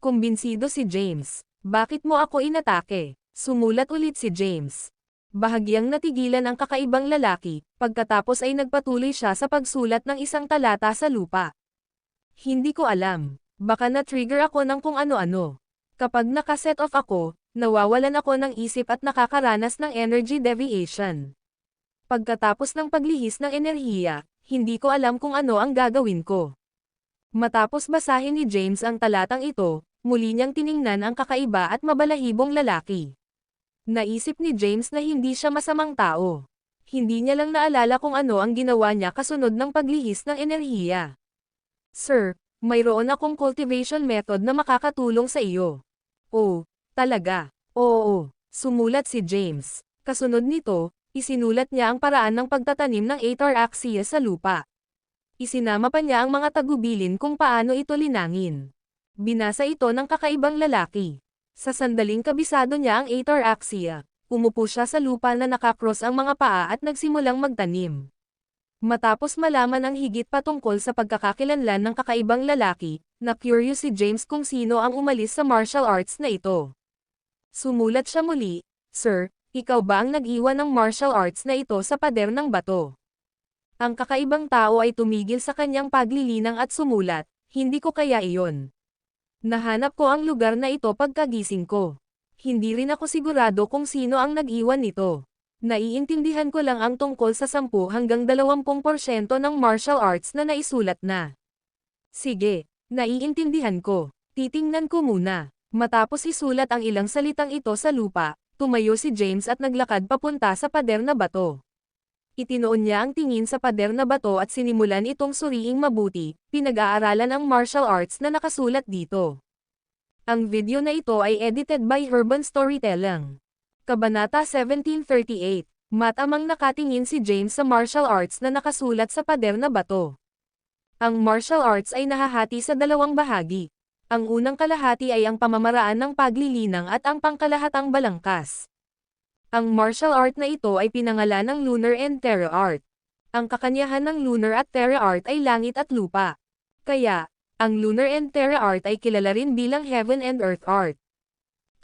Kumbinsido si James. Bakit mo ako inatake? Sumulat ulit si James. Bahagyang natigilan ang kakaibang lalaki, pagkatapos ay nagpatuloy siya sa pagsulat ng isang talata sa lupa. Hindi ko alam. Baka na-trigger ako ng kung ano-ano. Kapag naka-set off ako, nawawalan ako ng isip at nakakaranas ng energy deviation. Pagkatapos ng paglihis ng enerhiya, hindi ko alam kung ano ang gagawin ko. Matapos basahin ni James ang talatang ito, muli niyang tiningnan ang kakaiba at mabalahibong lalaki. Naisip ni James na hindi siya masamang tao. Hindi niya lang naalala kung ano ang ginawa niya kasunod ng paglihis ng enerhiya. Sir, mayroon akong cultivation method na makakatulong sa iyo. Oh, talaga? Oo, sumulat si James. Kasunod nito, isinulat niya ang paraan ng pagtatanim ng Ataraxia sa lupa. Isinama pa niya ang mga tagubilin kung paano ito linangin. Binasa ito ng kakaibang lalaki. Sa sandaling kabisado niya ang Ataraxia, umupo siya sa lupa na nakakross ang mga paa at nagsimulang magtanim. Matapos malaman ang higit patungkol sa pagkakakilanlan ng kakaibang lalaki, na-curious si James kung sino ang umalis sa martial arts na ito. Sumulat siya muli, Sir, ikaw ba ang nag-iwan ng martial arts na ito sa pader ng bato? Ang kakaibang tao ay tumigil sa kanyang paglilinang at sumulat, hindi ko kaya iyon. Nahanap ko ang lugar na ito pagkagising ko. Hindi rin ako sigurado kung sino ang nag-iwan nito. Naiintindihan ko lang ang tungkol sa 10 hanggang 20% ng martial arts na naisulat na. Sige, naiintindihan ko. Titingnan ko muna. Matapos isulat ang ilang salitang ito sa lupa, tumayo si James at naglakad papunta sa pader na bato. Itinoon niya ang tingin sa pader na bato at sinimulan itong suriing mabuti, pinag-aaralan ang martial arts na nakasulat dito. Ang video na ito ay edited by Urban Storytelling. Kabanata 1738, matamang nakatingin si James sa martial arts na nakasulat sa pader na bato. Ang martial arts ay nahahati sa dalawang bahagi. Ang unang kalahati ay ang pamamaraan ng paglilinang at ang pangkalahatang balangkas. Ang martial art na ito ay pinangalan ng Lunar and Terra Art. Ang kakanyahan ng Lunar at Terra Art ay langit at lupa. Kaya, ang Lunar and Terra Art ay kilala rin bilang Heaven and Earth Art.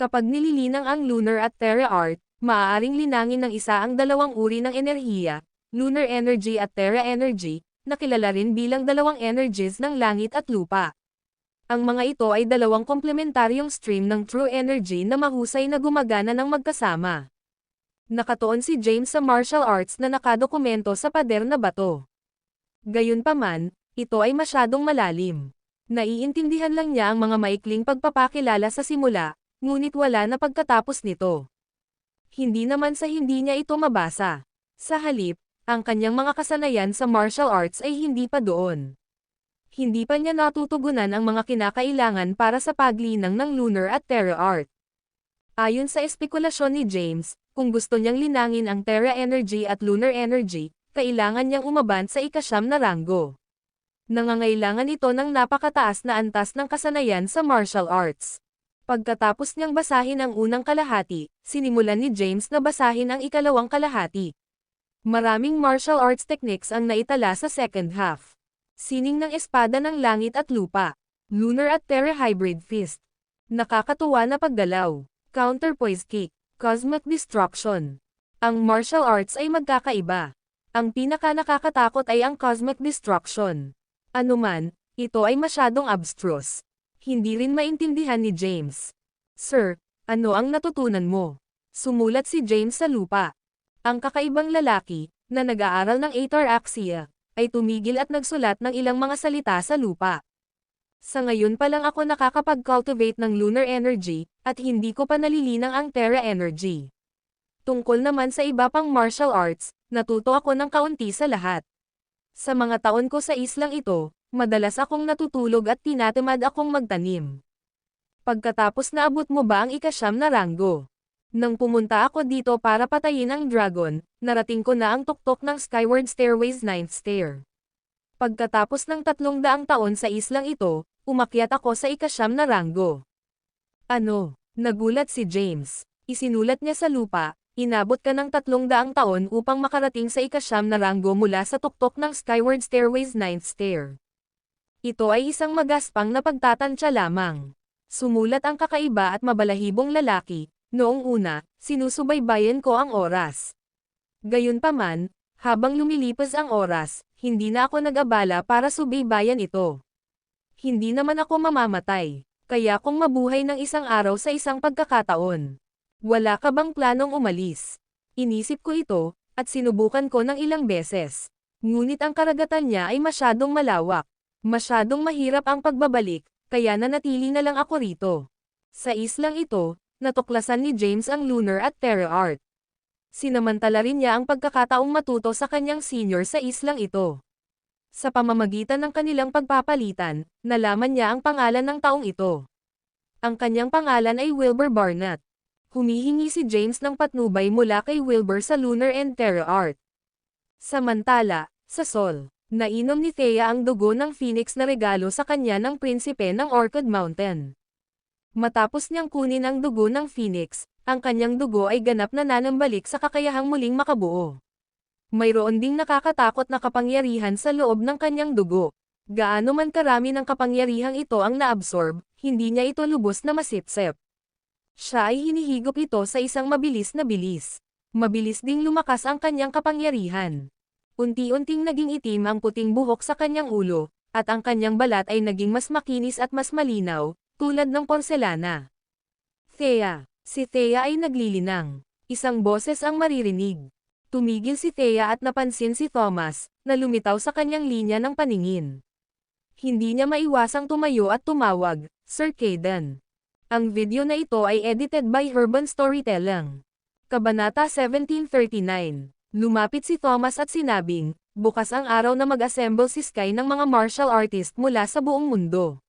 Kapag nililinang ang Lunar at Terra Art, maaaring linangin ng isa ang dalawang uri ng enerhiya, Lunar Energy at Terra Energy, na kilala rin bilang dalawang energies ng langit at lupa. Ang mga ito ay dalawang komplementaryong stream ng true energy na mahusay na gumagana ng magkasama. Nakatuon si James sa martial arts na nakadokumento sa pader na bato. Gayunpaman, ito ay masyadong malalim. Naiintindihan lang niya ang mga maikling pagpapakilala sa simula, ngunit wala na pagkatapos nito. Hindi naman sa hindi niya ito mabasa. Sa halip, ang kanyang mga kasanayan sa martial arts ay hindi pa doon. Hindi pa niya natutugunan ang mga kinakailangan para sa paglinang ng Lunar at Terra Art. Ayon sa espekulasyon ni James, kung gusto niyang linangin ang Terra Energy at Lunar Energy, kailangan niyang umaban sa ika-9 na ranggo. Nangangailangan ito ng napakataas na antas ng kasanayan sa martial arts. Pagkatapos niyang basahin ang unang kalahati, sinimulan ni James na basahin ang ikalawang kalahati. Maraming martial arts techniques ang naitala sa second half. Sining ng espada ng langit at lupa, Lunar at Terra Hybrid Fist. Nakakatuwa na paggalaw, counterpoise kick, cosmic destruction. Ang martial arts ay magkakaiba. Ang pinaka-nakakatakot ay ang cosmic destruction. Anuman, ito ay masyadong abstruse. Hindi rin maintindihan ni James. Sir, ano ang natutunan mo? Sumulat si James sa lupa. Ang kakaibang lalaki, na nag-aaral ng Ataraxia, ay tumigil at nagsulat ng ilang mga salita sa lupa. Sa ngayon pa lang ako nakakapag-cultivate ng Lunar Energy, at hindi ko pa nalilinang ang Terra Energy. Tungkol naman sa iba pang martial arts, natuto ako ng kaunti sa lahat. Sa mga taon ko sa islang ito, madalas akong natutulog at tinatamad akong magtanim. Pagkatapos naabot mo ba ang ika-9 na ranggo? Nang pumunta ako dito para patayin ang dragon, narating ko na ang tuktok ng Skyward Stairway's 9th stair. Pagkatapos ng 300 taon sa islang ito, umakyat ako sa ika-9 na ranggo. Ano? Nagulat si James. Isinulat niya sa lupa, inabot ka ng 300 taon upang makarating sa ika-9 na ranggo mula sa tuktok ng Skyward Stairway's 9th stair. Ito ay isang magaspang na pagtatantya lamang. Sumulat ang kakaiba at mabalahibong lalaki, noong una, sinusubaybayan ko ang oras. Gayunpaman, habang lumilipas ang oras, hindi na ako nag-abala para subaybayan ito. Hindi naman ako mamamatay. Kaya kung mabuhay ng isang araw sa isang pagkakataon. Wala ka bang planong umalis? Inisip ko ito, at sinubukan ko ng ilang beses. Ngunit ang karagatan niya ay masyadong malawak. Masyadong mahirap ang pagbabalik, kaya nanatili na lang ako rito. Sa islang ito, natuklasan ni James ang lunar at terra art. Sinamantala rin niya ang pagkakataong matuto sa kanyang senior sa islang ito. Sa pamamagitan ng kanilang pagpapalitan, nalaman niya ang pangalan ng taong ito. Ang kanyang pangalan ay Wilbur Barnett. Humihingi si James ng patnubay mula kay Wilbur sa lunar and terra art. Samantala, sa Sol, nainom ni Thea ang dugo ng Phoenix na regalo sa kanya ng prinsipe ng Orchid Mountain. Matapos niyang kunin ang dugo ng Phoenix, ang kanyang dugo ay ganap na nanambalik sa kakayahang muling makabuo. Mayroon ding nakakatakot na kapangyarihan sa loob ng kanyang dugo. Gaano man karami ng kapangyarihang ito ang naabsorb, hindi niya ito lubos na masipsip. Siya ay hinihigop ito sa isang mabilis na bilis. Mabilis ding lumakas ang kanyang kapangyarihan. Unti-unting naging itim ang puting buhok sa kanyang ulo, at ang kanyang balat ay naging mas makinis at mas malinaw, tulad ng porselana. Thea. Si Thea ay naglilinang. Isang boses ang maririnig. Tumigil si Thea at napansin si Thomas, na lumitaw sa kanyang linya ng paningin. Hindi niya maiwasang tumayo at tumawag, Sir Caden. Ang video na ito ay edited by Urban Storytelling. Kabanata 1739. Lumapit si Thomas at sinabing, bukas ang araw na mag-assemble si Sky ng mga martial artist mula sa buong mundo.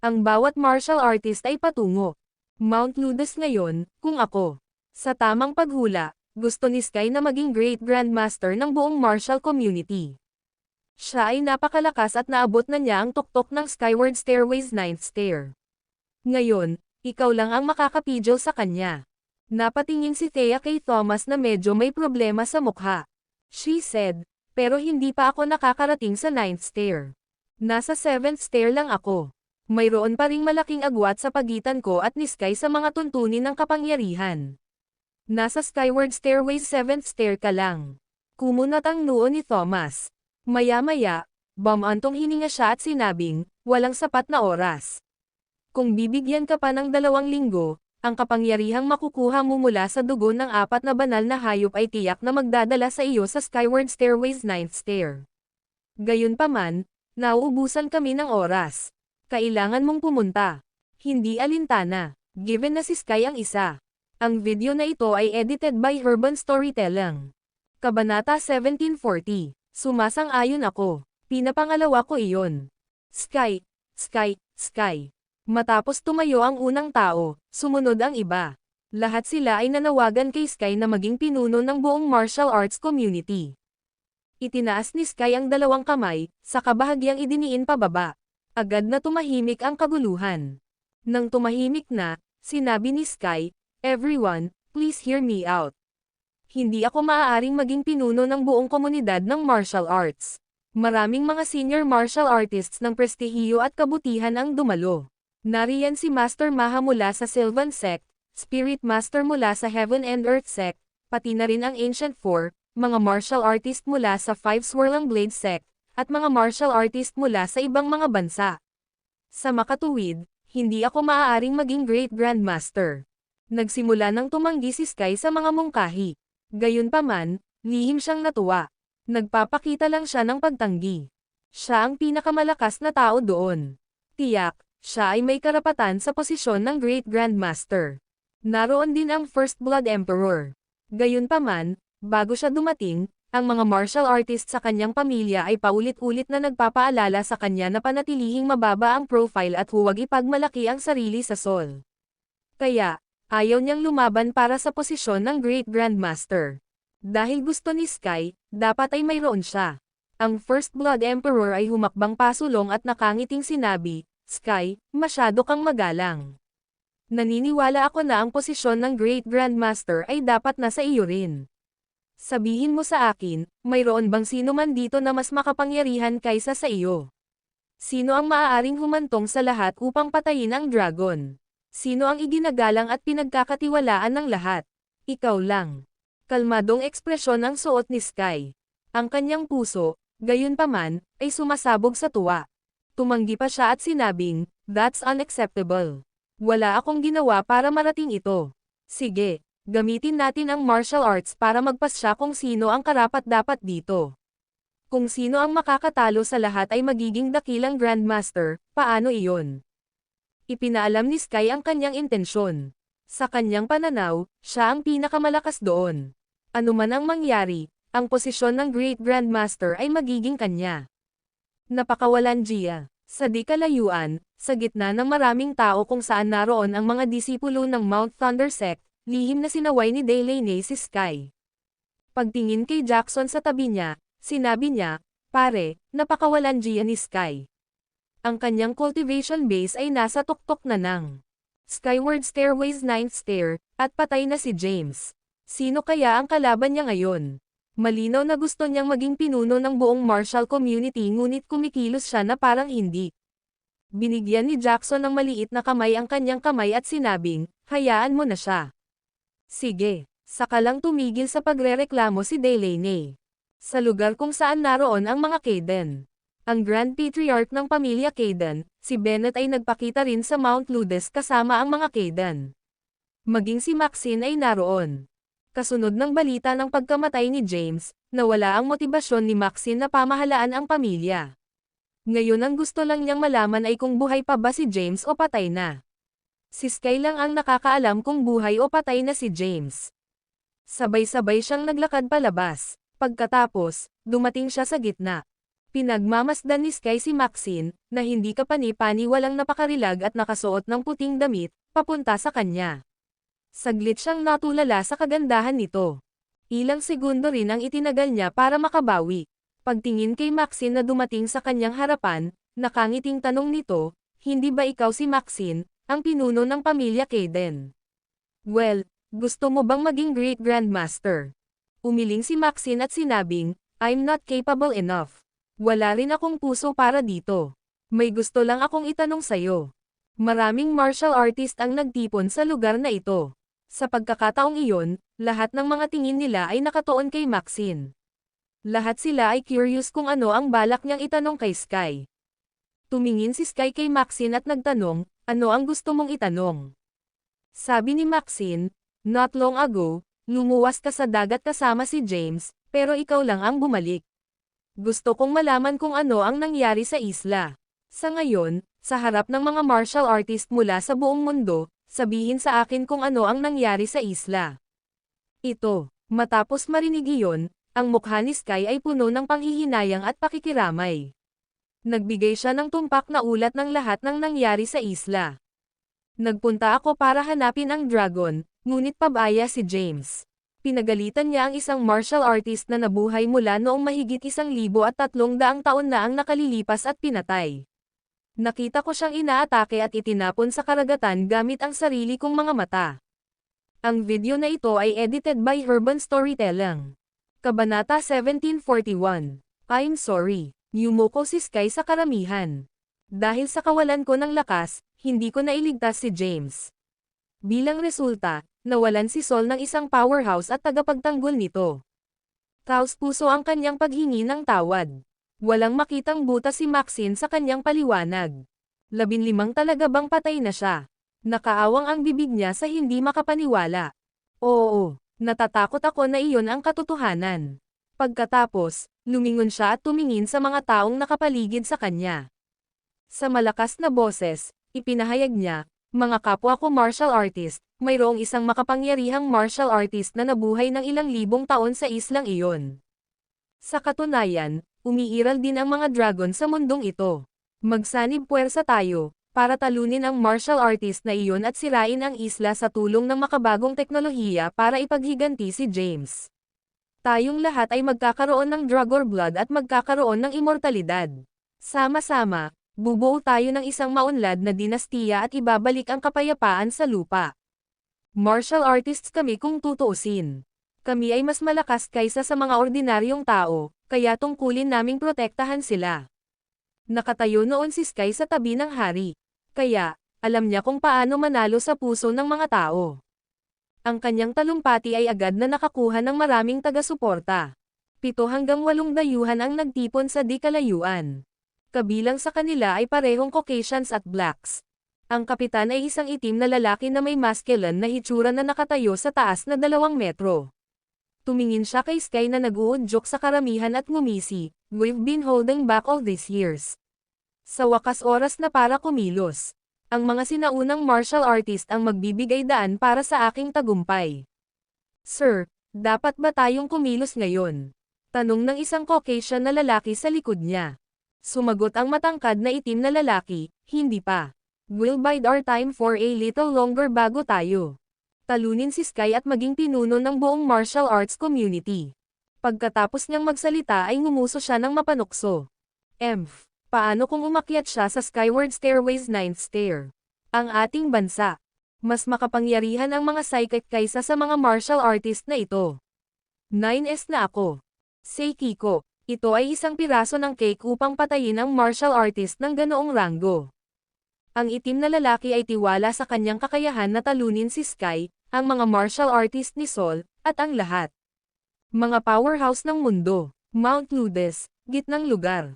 Ang bawat martial artist ay patungo. Mount Ludus ngayon, kung ako. Sa tamang paghula, gusto ni Sky na maging Great Grandmaster ng buong martial community. Siya ay napakalakas at naabot na niya ang tuktok ng Skyward Stairway's 9th stair. Ngayon, ikaw lang ang makakapidyo sa kanya. Napatingin si Thea kay Thomas na medyo may problema sa mukha. She said, pero hindi pa ako nakakarating sa 9th stair. Nasa 7th stair lang ako. Mayroon pa ring malaking agwat sa pagitan ko at ni Sky sa mga tuntunin ng kapangyarihan. Nasa Skyward Stairway's 7th stair ka lang. Kumunat ang noo ni Thomas. Maya-maya, bumantong hininga siya at sinabing, walang sapat na oras. Kung bibigyan ka pa ng 2 linggo, ang kapangyarihang makukuha mo mula sa dugo ng 4 na banal na hayop ay tiyak na magdadala sa iyo sa Skyward Stairway's 9th stair. Gayunpaman, nauubusan kami ng oras. Kailangan mong pumunta. Hindi alintana, given na si Sky ang isa. Ang video na ito ay edited by Urban Storytelling. Kabanata 1740. Sumasang-ayon ako. Pinapangalawa ko iyon. Sky, Sky, Sky. Matapos tumayo ang unang tao, sumunod ang iba. Lahat sila ay nanawagan kay Sky na maging pinuno ng buong martial arts community. Itinaas ni Sky ang 2 kamay, sa kabahagyang idiniin pababa. Agad na tumahimik ang kaguluhan. Nang tumahimik na, sinabi ni Sky, everyone, please hear me out. Hindi ako maaaring maging pinuno ng buong komunidad ng martial arts. Maraming mga senior martial artists ng prestihiyo at kabutihan ang dumalo. Nariyan si Master Maha mula sa Sylvan Sect, Spirit Master mula sa Heaven and Earth Sect, pati na rin ang Ancient Four, mga martial artist mula sa Five Swirling Blade Sect, at mga martial artist mula sa ibang mga bansa. Sa makatuwid, hindi ako maaaring maging Great Grandmaster. Nagsimula nang tumanggi si Sky sa mga mungkahi. Gayunpaman, lihim siyang natuwa. Nagpapakita lang siya ng pagtanggi. Siya ang pinakamalakas na tao doon. Tiyak, siya ay may karapatan sa posisyon ng Great Grandmaster. Naroon din ang First Blood Emperor. Gayunpaman, bago siya dumating, ang mga martial artist sa kanyang pamilya ay paulit-ulit na nagpapaalala sa kanya na panatilihing mababa ang profile at huwag ipagmalaki ang sarili sa Sol. Kaya, Ayaw niyang lumaban para sa posisyon ng Great Grandmaster. Dahil gusto ni Sky, dapat ay mayroon siya. Ang First Blood Emperor ay humakbang pasulong at nakangiting sinabi, Sky, masyado kang magalang. Naniniwala ako na ang posisyon ng Great Grandmaster ay dapat nasa iyo rin. Sabihin mo sa akin, mayroon bang sino man dito na mas makapangyarihan kaysa sa iyo? Sino ang maaaring humantong sa lahat upang patayin ang dragon? Sino ang iginagalang at pinagkakatiwalaan ng lahat? Ikaw lang. Kalmadong ekspresyon ang suot ni Sky. Ang kanyang puso, gayunpaman, ay sumasabog sa tuwa. Tumanggi pa siya at sinabing, "That's unacceptable. Wala akong ginawa para marating ito. Sige, gamitin natin ang martial arts para magpasya kung sino ang karapat-dapat dito. Kung sino ang makakatalo sa lahat ay magiging dakilang Grandmaster, paano iyon?" Ipinaalam ni Sky ang kanyang intensyon. Sa kanyang pananaw, siya ang pinakamalakas doon. Ano man ang mangyari, ang posisyon ng Great Grandmaster ay magiging kanya. Napakawalan Gia. Sa di kalayuan, sa gitna ng maraming tao kung saan naroon ang mga disipulo ng Mount Thunder Sect, lihim na sinaway ni Delaney si Sky. Pagtingin kay Jackson sa tabi niya, sinabi niya, "Pare, napakawalan Gia ni Sky." Ang kanyang cultivation base ay nasa tuktok na ng Skyward Stairway's 9th stair, at patay na si James. Sino kaya ang kalaban niya ngayon? Malinaw na gusto niyang maging pinuno ng buong martial community ngunit kumikilos siya na parang hindi. Binigyan ni Jackson ng maliit na kamay ang kanyang kamay at sinabing, "Hayaan mo na siya." Sige, saka lang tumigil sa pagrereklamo si Delaney. Sa lugar kung saan naroon ang mga Kaden. Ang Grand Patriarch ng pamilya Kaden, si Bennett ay nagpakita rin sa Mount Ludes kasama ang mga Kaden. Maging si Maxine ay naroon. Kasunod ng balita ng pagkamatay ni James, nawala ang motibasyon ni Maxine na pamahalaan ang pamilya. Ngayon ang gusto lang niyang malaman ay kung buhay pa ba si James o patay na. Si Sky lang ang nakakaalam kung buhay o patay na si James. Sabay-sabay siyang naglakad palabas. Pagkatapos, dumating siya sa gitna. Pinagmamasdan ni Sky si Maxine, na hindi kapani-pani walang napakarilag at nakasuot ng puting damit, papunta sa kanya. Saglit siyang natulala sa kagandahan nito. Ilang segundo rin ang itinagal niya para makabawi. Pagtingin kay Maxine na dumating sa kanyang harapan, nakangiting tanong nito, "Hindi ba ikaw si Maxine, ang pinuno ng pamilya Kaden?" "Well, gusto mo bang maging Great Grandmaster?" Umiling si Maxine at sinabing, "I'm not capable enough. Wala rin akong puso para dito. May gusto lang akong itanong sayo. Maraming martial artist ang nagtipon sa lugar na ito. Sa pagkakataong iyon, lahat ng mga tingin nila ay nakatuon kay Maxine. Lahat sila ay curious kung ano ang balak niyang itanong kay Sky. Tumingin si Sky kay Maxine at nagtanong, "Ano ang gusto mong itanong?" Sabi ni Maxine, "Not long ago, lumuwas ka sa dagat kasama si James, pero ikaw lang ang bumalik. Gusto kong malaman kung ano ang nangyari sa isla. Sa ngayon, sa harap ng mga martial artist mula sa buong mundo, sabihin sa akin kung ano ang nangyari sa isla." Ito, matapos marinig iyon, ang mukha ni Sky ay puno ng panghihinayang at pakikiramay. Nagbigay siya ng tumpak na ulat ng lahat ng nangyari sa isla. "Nagpunta ako para hanapin ang dragon, ngunit pabaya si James. Pinagalitan niya ang isang martial artist na nabuhay mula noong mahigit 1,300 taon na ang nakalilipas at pinatay. Nakita ko siyang inaatake at itinapon sa karagatan gamit ang sarili kong mga mata." Ang video na ito ay edited by Urban Storytelling. Kabanata 1741. I'm sorry. Yumuko si Sky sa karamihan. Dahil sa kawalan ko ng lakas, hindi ko nailigtas si James. Bilang resulta, nawalan si Sol ng isang powerhouse at tagapagtanggol nito. Taos-puso ang kanyang paghingi ng tawad. Walang makitang butas si Maxine sa kanyang paliwanag. 15 talaga bang patay na siya? Nakaawang ang bibig niya sa hindi makapaniwala. "Oo, natatakot ako na iyon ang katotohanan." Pagkatapos, lumingon siya at tumingin sa mga taong nakapaligid sa kanya. Sa malakas na boses, ipinahayag niya, "Mga kapwa ko martial artist, mayroong isang makapangyarihang martial artist na nabuhay ng ilang libong taon sa islang iyon. Sa katunayan, umiiral din ang mga dragon sa mundong ito. Magsanib puwersa tayo, para talunin ang martial artist na iyon at sirain ang isla sa tulong ng makabagong teknolohiya para ipaghiganti si James. Tayong lahat ay magkakaroon ng Dragon Blood at magkakaroon ng immortalidad. Sama-sama, bubuo tayo ng isang maunlad na dinastiya at ibabalik ang kapayapaan sa lupa. Martial artists kami kung tutuusin. Kami ay mas malakas kaysa sa mga ordinaryong tao, kaya tungkulin naming protektahan sila. Nakatayo noon si Sky sa tabi ng hari. Kaya, alam niya kung paano manalo sa puso ng mga tao. Ang kanyang talumpati ay agad na nakakuha ng maraming taga-suporta. 7 hanggang 8 dayuhan ang nagtipon sa di kalayuan. Kabilang sa kanila ay parehong Caucasians at Blacks. Ang kapitan ay isang itim na lalaki na may masculine na hitsura na nakatayo sa taas na 2 metro. Tumingin siya kay Sky na nag-uudyok sa karamihan at ngumisi, "We've been holding back all these years." Sa wakas oras na para kumilos. Ang mga sinaunang martial artist ang magbibigay daan para sa aking tagumpay. "Sir, dapat ba tayong kumilos ngayon?" Tanong ng isang Caucasian na lalaki sa likod niya. Sumagot ang matangkad na itim na lalaki, "Hindi pa. We'll bide our time for a little longer bago tayo." Talunin si Sky at maging pinuno ng buong martial arts community. Pagkatapos niyang magsalita ay ngumuso siya ng mapanukso. Paano kung umakyat siya sa Skyward Stairway's 9th stair? Ang ating bansa. Mas makapangyarihan ang mga psychic kaysa sa mga martial artist na ito. 9S na ako. Seikiko, ito ay isang piraso ng cake upang patayin ang martial artist ng ganoong ranggo. Ang itim na lalaki ay tiwala sa kanyang kakayahan na talunin si Sky, ang mga martial artist ni Sol, at ang lahat. Mga powerhouse ng mundo, Mount Ludes, gitnang lugar.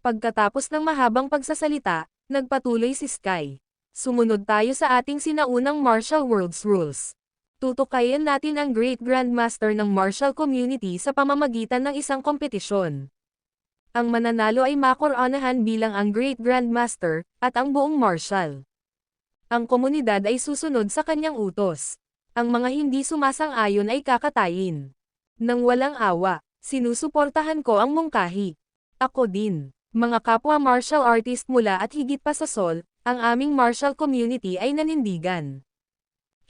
Pagkatapos ng mahabang pagsasalita, nagpatuloy si Sky. Sumunod tayo sa ating sinaunang martial world's rules. Tutukayin natin ang Great Grandmaster ng martial community sa pamamagitan ng isang kompetisyon. Ang mananalo ay makoronahan bilang ang Great Grandmaster, at ang buong martial. Ang komunidad ay susunod sa kanyang utos. Ang mga hindi sumasang-ayon ay kakatayin. Nang walang awa, sinusuportahan ko ang mungkahi. Ako din. Mga kapwa martial artist mula at higit pa sa Sol, ang aming martial community ay nanindigan.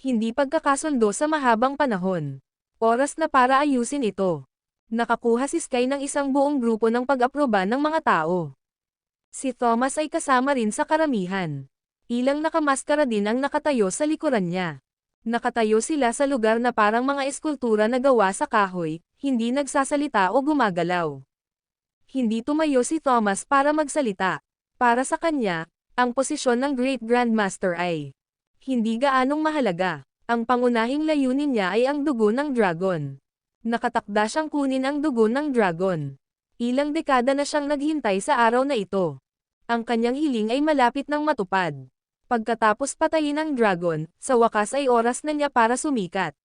Hindi pagkakasundo sa mahabang panahon. Oras na para ayusin ito. Nakakuha si Sky ng isang buong grupo ng pag-aproba ng mga tao. Si Thomas ay kasama rin sa karamihan. Ilang nakamaskara din ang nakatayo sa likuran niya. Nakatayo sila sa lugar na parang mga eskultura na gawa sa kahoy, hindi nagsasalita o gumagalaw. Hindi tumayo si Thomas para magsalita. Para sa kanya, ang posisyon ng Great Grandmaster ay hindi gaanong mahalaga. Ang pangunahing layunin niya ay ang dugo ng dragon. Nakatakda siyang kunin ang dugo ng dragon. Ilang dekada na siyang naghintay sa araw na ito. Ang kanyang hiling ay malapit ng matupad. Pagkatapos patayin ang dragon, sa wakas ay oras na niya para sumikat.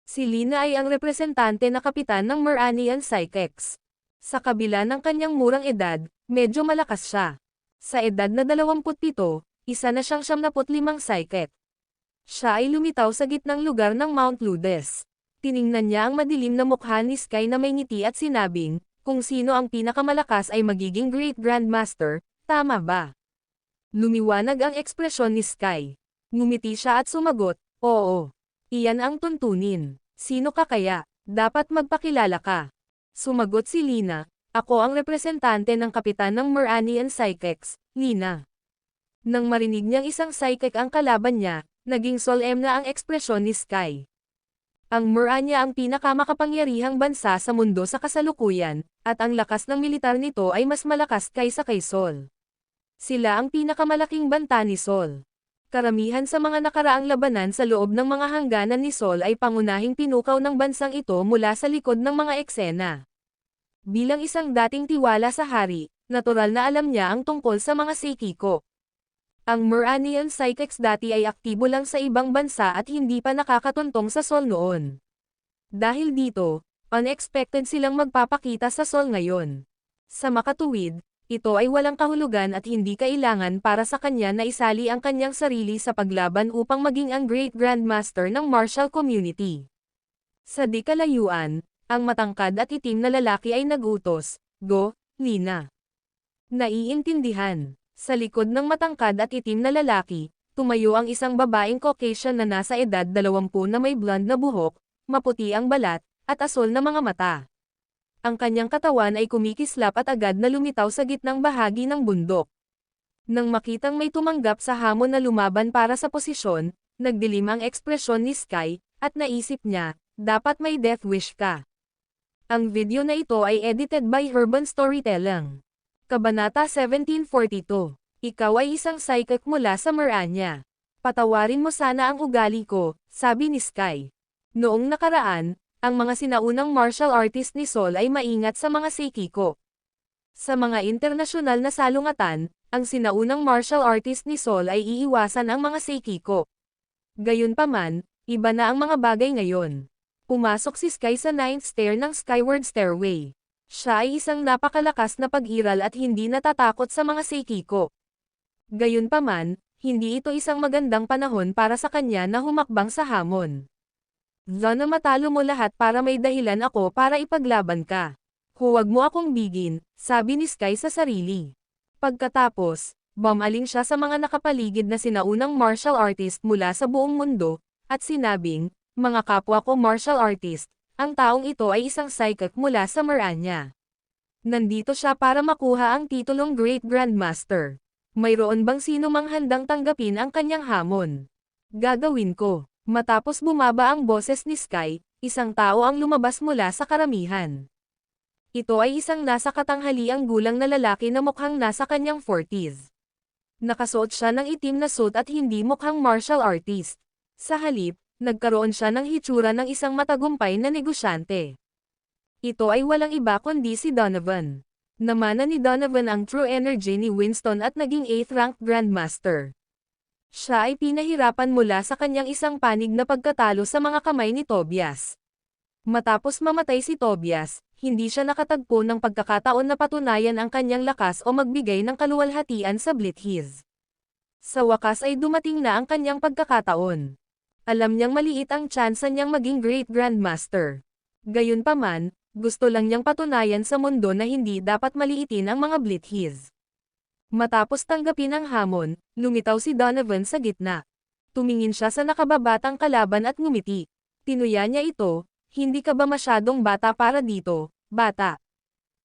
Si Lina ay ang representante na kapitan ng Meranian Psychics. Sa kabila ng kanyang murang edad, medyo malakas siya. Sa edad na 27, isa na siyang 75 psychic. Siya ay lumitaw sa gitnang lugar ng Mount Ludes. Tiningnan niya ang madilim na mukha ni Sky na may ngiti at sinabing, kung sino ang pinakamalakas ay magiging Great Grandmaster, tama ba? Lumiwanag ang ekspresyon ni Sky. Ngumiti siya at sumagot, oo. Iyan ang tuntunin. Sino ka kaya? Dapat magpakilala ka. Sumagot si Lina, ako ang representante ng kapitan ng Meranian Psychics, Lina. Nang marinig niyang isang psychic ang kalaban niya, naging solemn na ang ekspresyon ni Sky. Ang Merania ang pinakamakapangyarihang bansa sa mundo sa kasalukuyan, at ang lakas ng militar nito ay mas malakas kaysa kay Sol. Sila ang pinakamalaking banta ni Sol. Karamihan sa mga nakaraang labanan sa loob ng mga hangganan ni Sol ay pangunahing pinukaw ng bansang ito mula sa likod ng mga eksena. Bilang isang dating tiwala sa hari, natural na alam niya ang tungkol sa mga Seikiko. Ang Meranian Psychics dati ay aktibo lang sa ibang bansa at hindi pa nakakatuntong sa Sol noon. Dahil dito, unexpected silang magpapakita sa Sol ngayon. Sa makatuwid, ito ay walang kahulugan at hindi kailangan para sa kanya na isali ang kanyang sarili sa paglaban upang maging ang Great Grandmaster ng martial community. Sa di kalayuan, ang matangkad at itim na lalaki ay nagutos, "Go, Lina." Naiintindihan. Sa likod ng matangkad at itim na lalaki, tumayo ang isang babaeng Caucasian na nasa edad 20 na may blonde na buhok, maputi ang balat, at asul na mga mata. Ang kanyang katawan ay kumikislap at agad na lumitaw sa gitnang bahagi ng bundok. Nang makitang may tumanggap sa hamon na lumaban para sa posisyon, nagdilim ang ekspresyon ni Sky, at naisip niya, dapat may death wish ka. Ang video na ito ay edited by Urban Storytelling. Kabanata 1742. Ikaw ay isang psychic mula sa Miranya. Patawarin mo sana ang ugali ko, sabi ni Sky. Noong nakaraan, ang mga sinaunang martial artist ni Sol ay maingat sa mga seikiko. Sa mga internasyonal na salungatan, ang sinaunang martial artist ni Sol ay iiwasan ang mga seikiko. Gayunpaman, iba na ang mga bagay ngayon. Pumasok si Sky sa 9th stair ng Skyward Stairway. Siya ay isang napakalakas na pag-iral at hindi natatakot sa mga seikiko. Gayunpaman, hindi ito isang magandang panahon para sa kanya na humakbang sa hamon. Sana matalo mo lahat para may dahilan ako para ipaglaban ka. Huwag mo akong bigin, sabi ni Sky sa sarili. Pagkatapos, bumaling siya sa mga nakapaligid na sinaunang martial artist mula sa buong mundo, at sinabing, mga kapwa ko martial artist, ang taong ito ay isang psychic mula sa Miranya. Nandito siya para makuha ang titulong Great Grandmaster. Mayroon bang sino mang handang tanggapin ang kanyang hamon? Gagawin ko. Matapos bumaba ang boses ni Sky, isang tao ang lumabas mula sa karamihan. Ito ay isang nasa katanghaliang gulang na lalaki na mukhang nasa kanyang 40s. Nakasuot siya ng itim na suit at hindi mukhang martial artist. Sa halip, nagkaroon siya ng hitsura ng isang matagumpay na negosyante. Ito ay walang iba kundi si Donovan. Namana ni Donovan ang true energy ni Winston at naging 8th rank Grandmaster. Siya ay pinahirapan mula sa kanyang isang panig na pagkatalo sa mga kamay ni Tobias. Matapos mamatay si Tobias, hindi siya nakatagpo ng pagkakataon na patunayan ang kanyang lakas o magbigay ng kaluwalhatian sa Blithiz. Sa wakas ay dumating na ang kanyang pagkakataon. Alam niyang maliit ang tsansa niyang maging Great Grandmaster. Gayunpaman, gusto lang niyang patunayan sa mundo na hindi dapat maliitin ang mga Blithiz. Matapos tanggapin ang hamon, lumitaw si Donovan sa gitna. Tumingin siya sa nakababatang kalaban at ngumiti. Tinuya niya ito, hindi ka ba masyadong bata para dito, bata?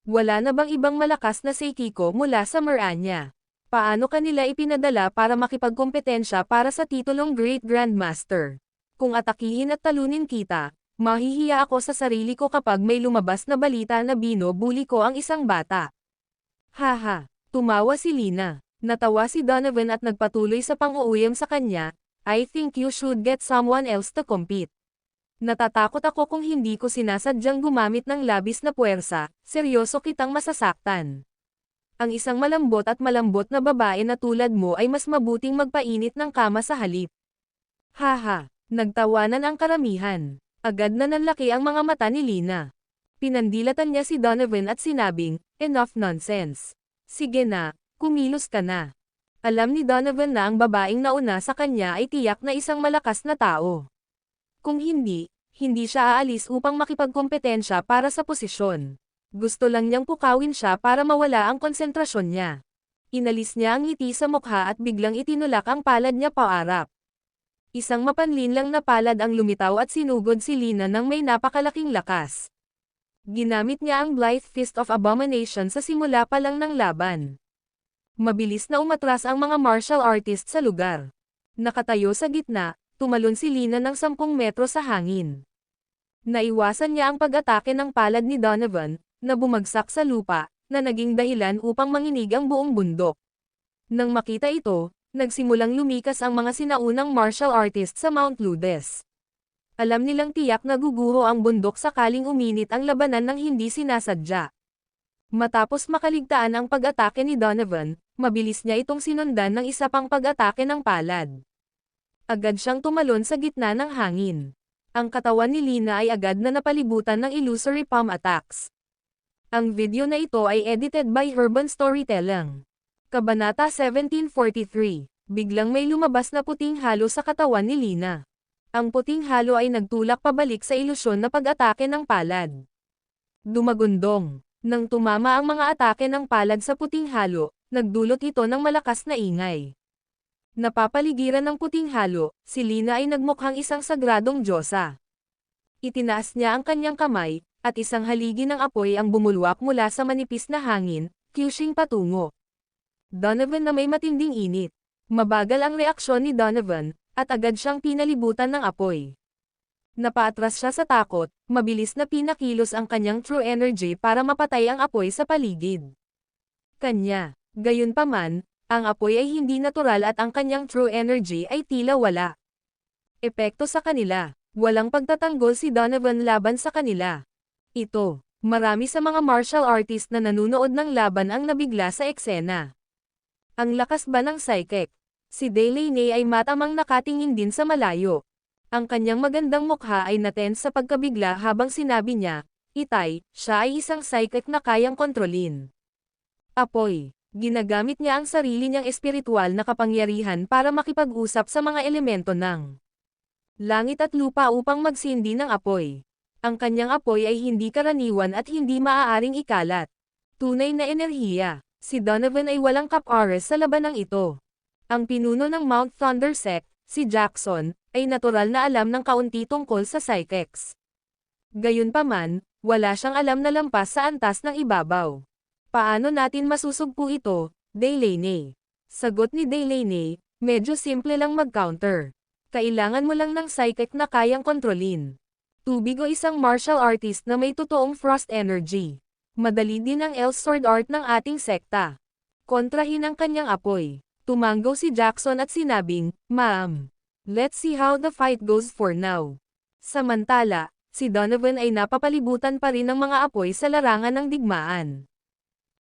Wala na bang ibang malakas na seikiko mula sa Miranya? Paano kanila ipinadala para makipagkompetensya para sa titulong Great Grandmaster? Kung atakihin at talunin kita, mahihiya ako sa sarili ko kapag may lumabas na balita na binubuli ko ang isang bata. Haha, tumawa si Lina. Natawa si Donovan at nagpatuloy sa pang-uuyam sa kanya, I think you should get someone else to compete. Natatakot ako kung hindi ko sinasadyang gumamit ng labis na puwersa, seryoso kitang masasaktan. Ang isang malambot at malambot na babae na tulad mo ay mas mabuting magpainit ng kama sa halip. Haha, nagtawanan ang karamihan. Agad na nanlaki ang mga mata ni Lina. Pinandilatan niya si Donovan at sinabing, enough nonsense. Sige na, kumilos ka na. Alam ni Donovan na ang babaeng nauna sa kanya ay tiyak na isang malakas na tao. Kung hindi, hindi siya aalis upang makipagkompetensya para sa posisyon. Gusto lang niyang pukawin siya para mawala ang konsentrasyon niya. Inalis niya ang ngiti sa mukha at biglang itinulak ang palad niya paarap. Isang mapanlinlang na palad ang lumitaw at sinugod si Lina ng may napakalaking lakas. Ginamit niya ang Blithe Fist of Abomination sa simula pa lang ng laban. Mabilis na umatras ang mga martial artist sa lugar. Nakatayo sa gitna, tumalon si Lina ng 10 metro sa hangin. Naiwasan niya ang pag-atake ng palad ni Donovan, na bumagsak sa lupa, na naging dahilan upang manginig ang buong bundok. Nang makita ito, nagsimulang lumikas ang mga sinaunang martial artist sa Mount Ludes. Alam nilang tiyak na guguho ang bundok sakaling uminit ang labanan ng hindi sinasadya. Matapos makaligtaan ang pag-atake ni Donovan, mabilis niya itong sinundan ng isa pang pag-atake ng palad. Agad siyang tumalon sa gitna ng hangin. Ang katawan ni Lina ay agad na napalibutan ng illusory palm attacks. Ang video na ito ay edited by Urban Storytelling. Kabanata 1743. Biglang may lumabas na puting halo sa katawan ni Lina. Ang puting halo ay nagtulak pabalik sa ilusyon na pag-atake ng palad. Dumagundong. Nang tumama ang mga atake ng palad sa puting halo, Nagdulot ito ng malakas na ingay. Napapaligiran ng puting halo, si Lina ay nagmukhang isang sagradong diyosa. Itinaas niya ang kanyang kamay, at isang haligi ng apoy ang bumulwak mula sa manipis na hangin, kyushing patungo. Donovan na may matinding init. Mabagal ang reaksyon ni Donovan, at agad siyang pinalibutan ng apoy. Napaatras siya sa takot, mabilis na pinakilos ang kanyang true energy para mapatay ang apoy sa paligid. Gayunpaman, ang apoy ay hindi natural at ang kanyang true energy ay tila wala epekto sa kanila. Walang pagtatanggol si Donovan laban sa kanila. Marami sa mga martial artist na nanunood ng laban ang nabigla sa eksena. Ang lakas ba ng psychic? Si Delaney ay matamang nakatingin din sa malayo. Ang kanyang magandang mukha ay natense sa pagkabigla habang sinabi niya, "Itay, siya ay isang psychic na kayang kontrolin." Apoy. Ginagamit niya ang sarili niyang espiritual na kapangyarihan para makipag-usap sa mga elemento ng langit at lupa upang magsindi ng apoy. Ang kanyang apoy ay hindi karaniwan at hindi maaaring ikalat. Tunay na enerhiya. Si Donovan ay walang kapares sa labanang ito. Ang pinuno ng Mount Thunder Sect, si Jackson, ay natural na alam ng kaunti tungkol sa psychics. Gayunpaman, wala siyang alam na lampas sa antas ng ibabaw. Paano natin masusugpo ito, Delaney? Sagot ni Delaney, medyo simple lang mag-counter. Kailangan mo lang ng psychic na kayang kontrolin. Tubig o isang martial artist na may totoong frost energy. Madali din ang Elsword art ng ating sekta. Kontrahin ang kanyang apoy. Tumanggo si Jackson at sinabing, "Ma'am, let's see how the fight goes for now." Samantala, si Donovan ay napapalibutan pa rin ng mga apoy sa larangan ng digmaan.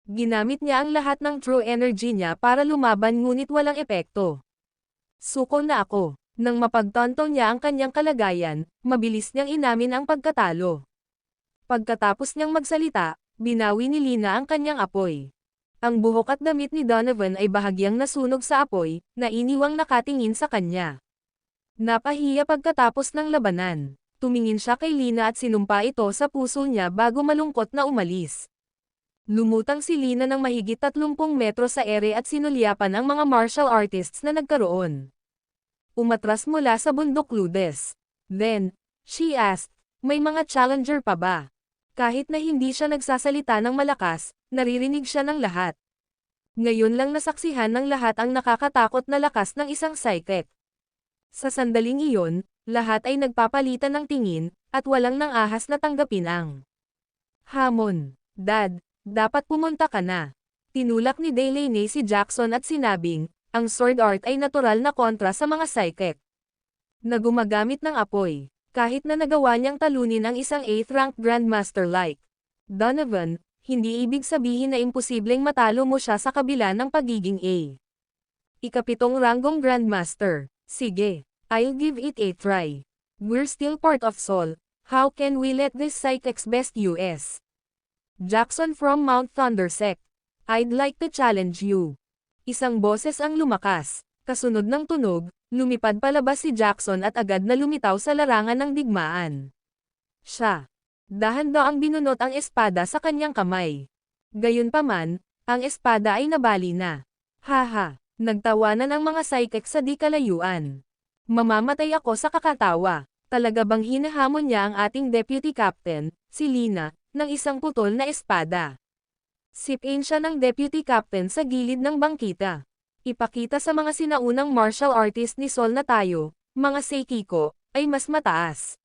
Ginamit niya ang lahat ng true energy niya para lumaban ngunit walang epekto. "Suko na ako." Nang mapagtanto niya ang kanyang kalagayan, mabilis niyang inamin ang pagkatalo. Pagkatapos niyang magsalita, binawi ni Lina ang kanyang apoy. Ang buhok at damit ni Donovan ay bahagyang nasunog sa apoy, na iniwang nakatingin sa kanya. Napahiya pagkatapos ng labanan. Tumingin siya kay Lina at sinumpa ito sa puso niya bago malungkot na umalis. Lumutang si Lina ng mahigit 30 metro sa ere at sinulyapan ang mga martial artists na nagkaroon. Umatras mula sa bundok ludes. Then, she asked, "May mga challenger pa ba?" Kahit na hindi siya nagsasalita ng malakas, naririnig siya ng lahat. Ngayon lang nasaksihan ng lahat ang nakakatakot na lakas ng isang psychic. Sa sandaling iyon, lahat ay nagpapalitan ng tingin, at walang nang ahas na tanggapin ang hamon. "Dad, dapat pumunta ka na." Tinulak ni Delaney si Jackson at sinabing, ang sword art ay natural na kontra sa mga psychic na gumagamit ng apoy, kahit na nagawa niyang talunin ang isang 8th rank grandmaster like Donovan, hindi ibig sabihin na imposibleng matalo mo siya sa kabila ng pagiging ika-7 ranggong grandmaster. Sige, I'll give it a try. We're still part of Sol. How can we let this psychic's best us? Jackson from Mount Thunder Sect. I'd like to challenge you. Isang boses ang lumakas. Kasunod ng tunog, lumipad palabas si Jackson at agad na lumitaw sa larangan ng digmaan. Siya. Dahan-daang binunot ang espada sa kanyang kamay. Gayunpaman, ang espada ay nabali na. Haha, nagtawanan ang mga psychic sa di kalayuan. Mamamatay ako sa kakatawa. Talaga bang hinahamon niya ang ating deputy captain, si Lina, ng isang putol na espada? Sip-in siya ng deputy captain sa gilid ng bangkita. Ipakita sa mga sinaunang martial artist ni Sol na tayo, mga Seikiko, ay mas mataas.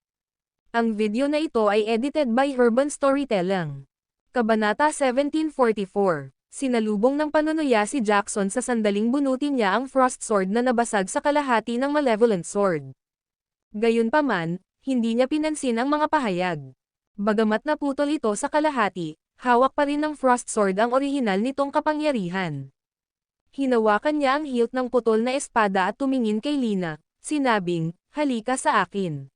Ang video na ito ay edited by Urban Storytelling. Kabanata 1744. Sinalubong ng panunuya si Jackson sa sandaling bunutin niya ang frost sword na nabasag sa kalahati ng malevolent sword. Gayunpaman, hindi niya pinansin ang mga pahayag. Bagamat naputol ito sa kalahati, hawak pa rin ng frost sword ang orihinal nitong kapangyarihan. Hinawakan niya ang hilt ng putol na espada at tumingin kay Lina, sinabing, "Halika sa akin."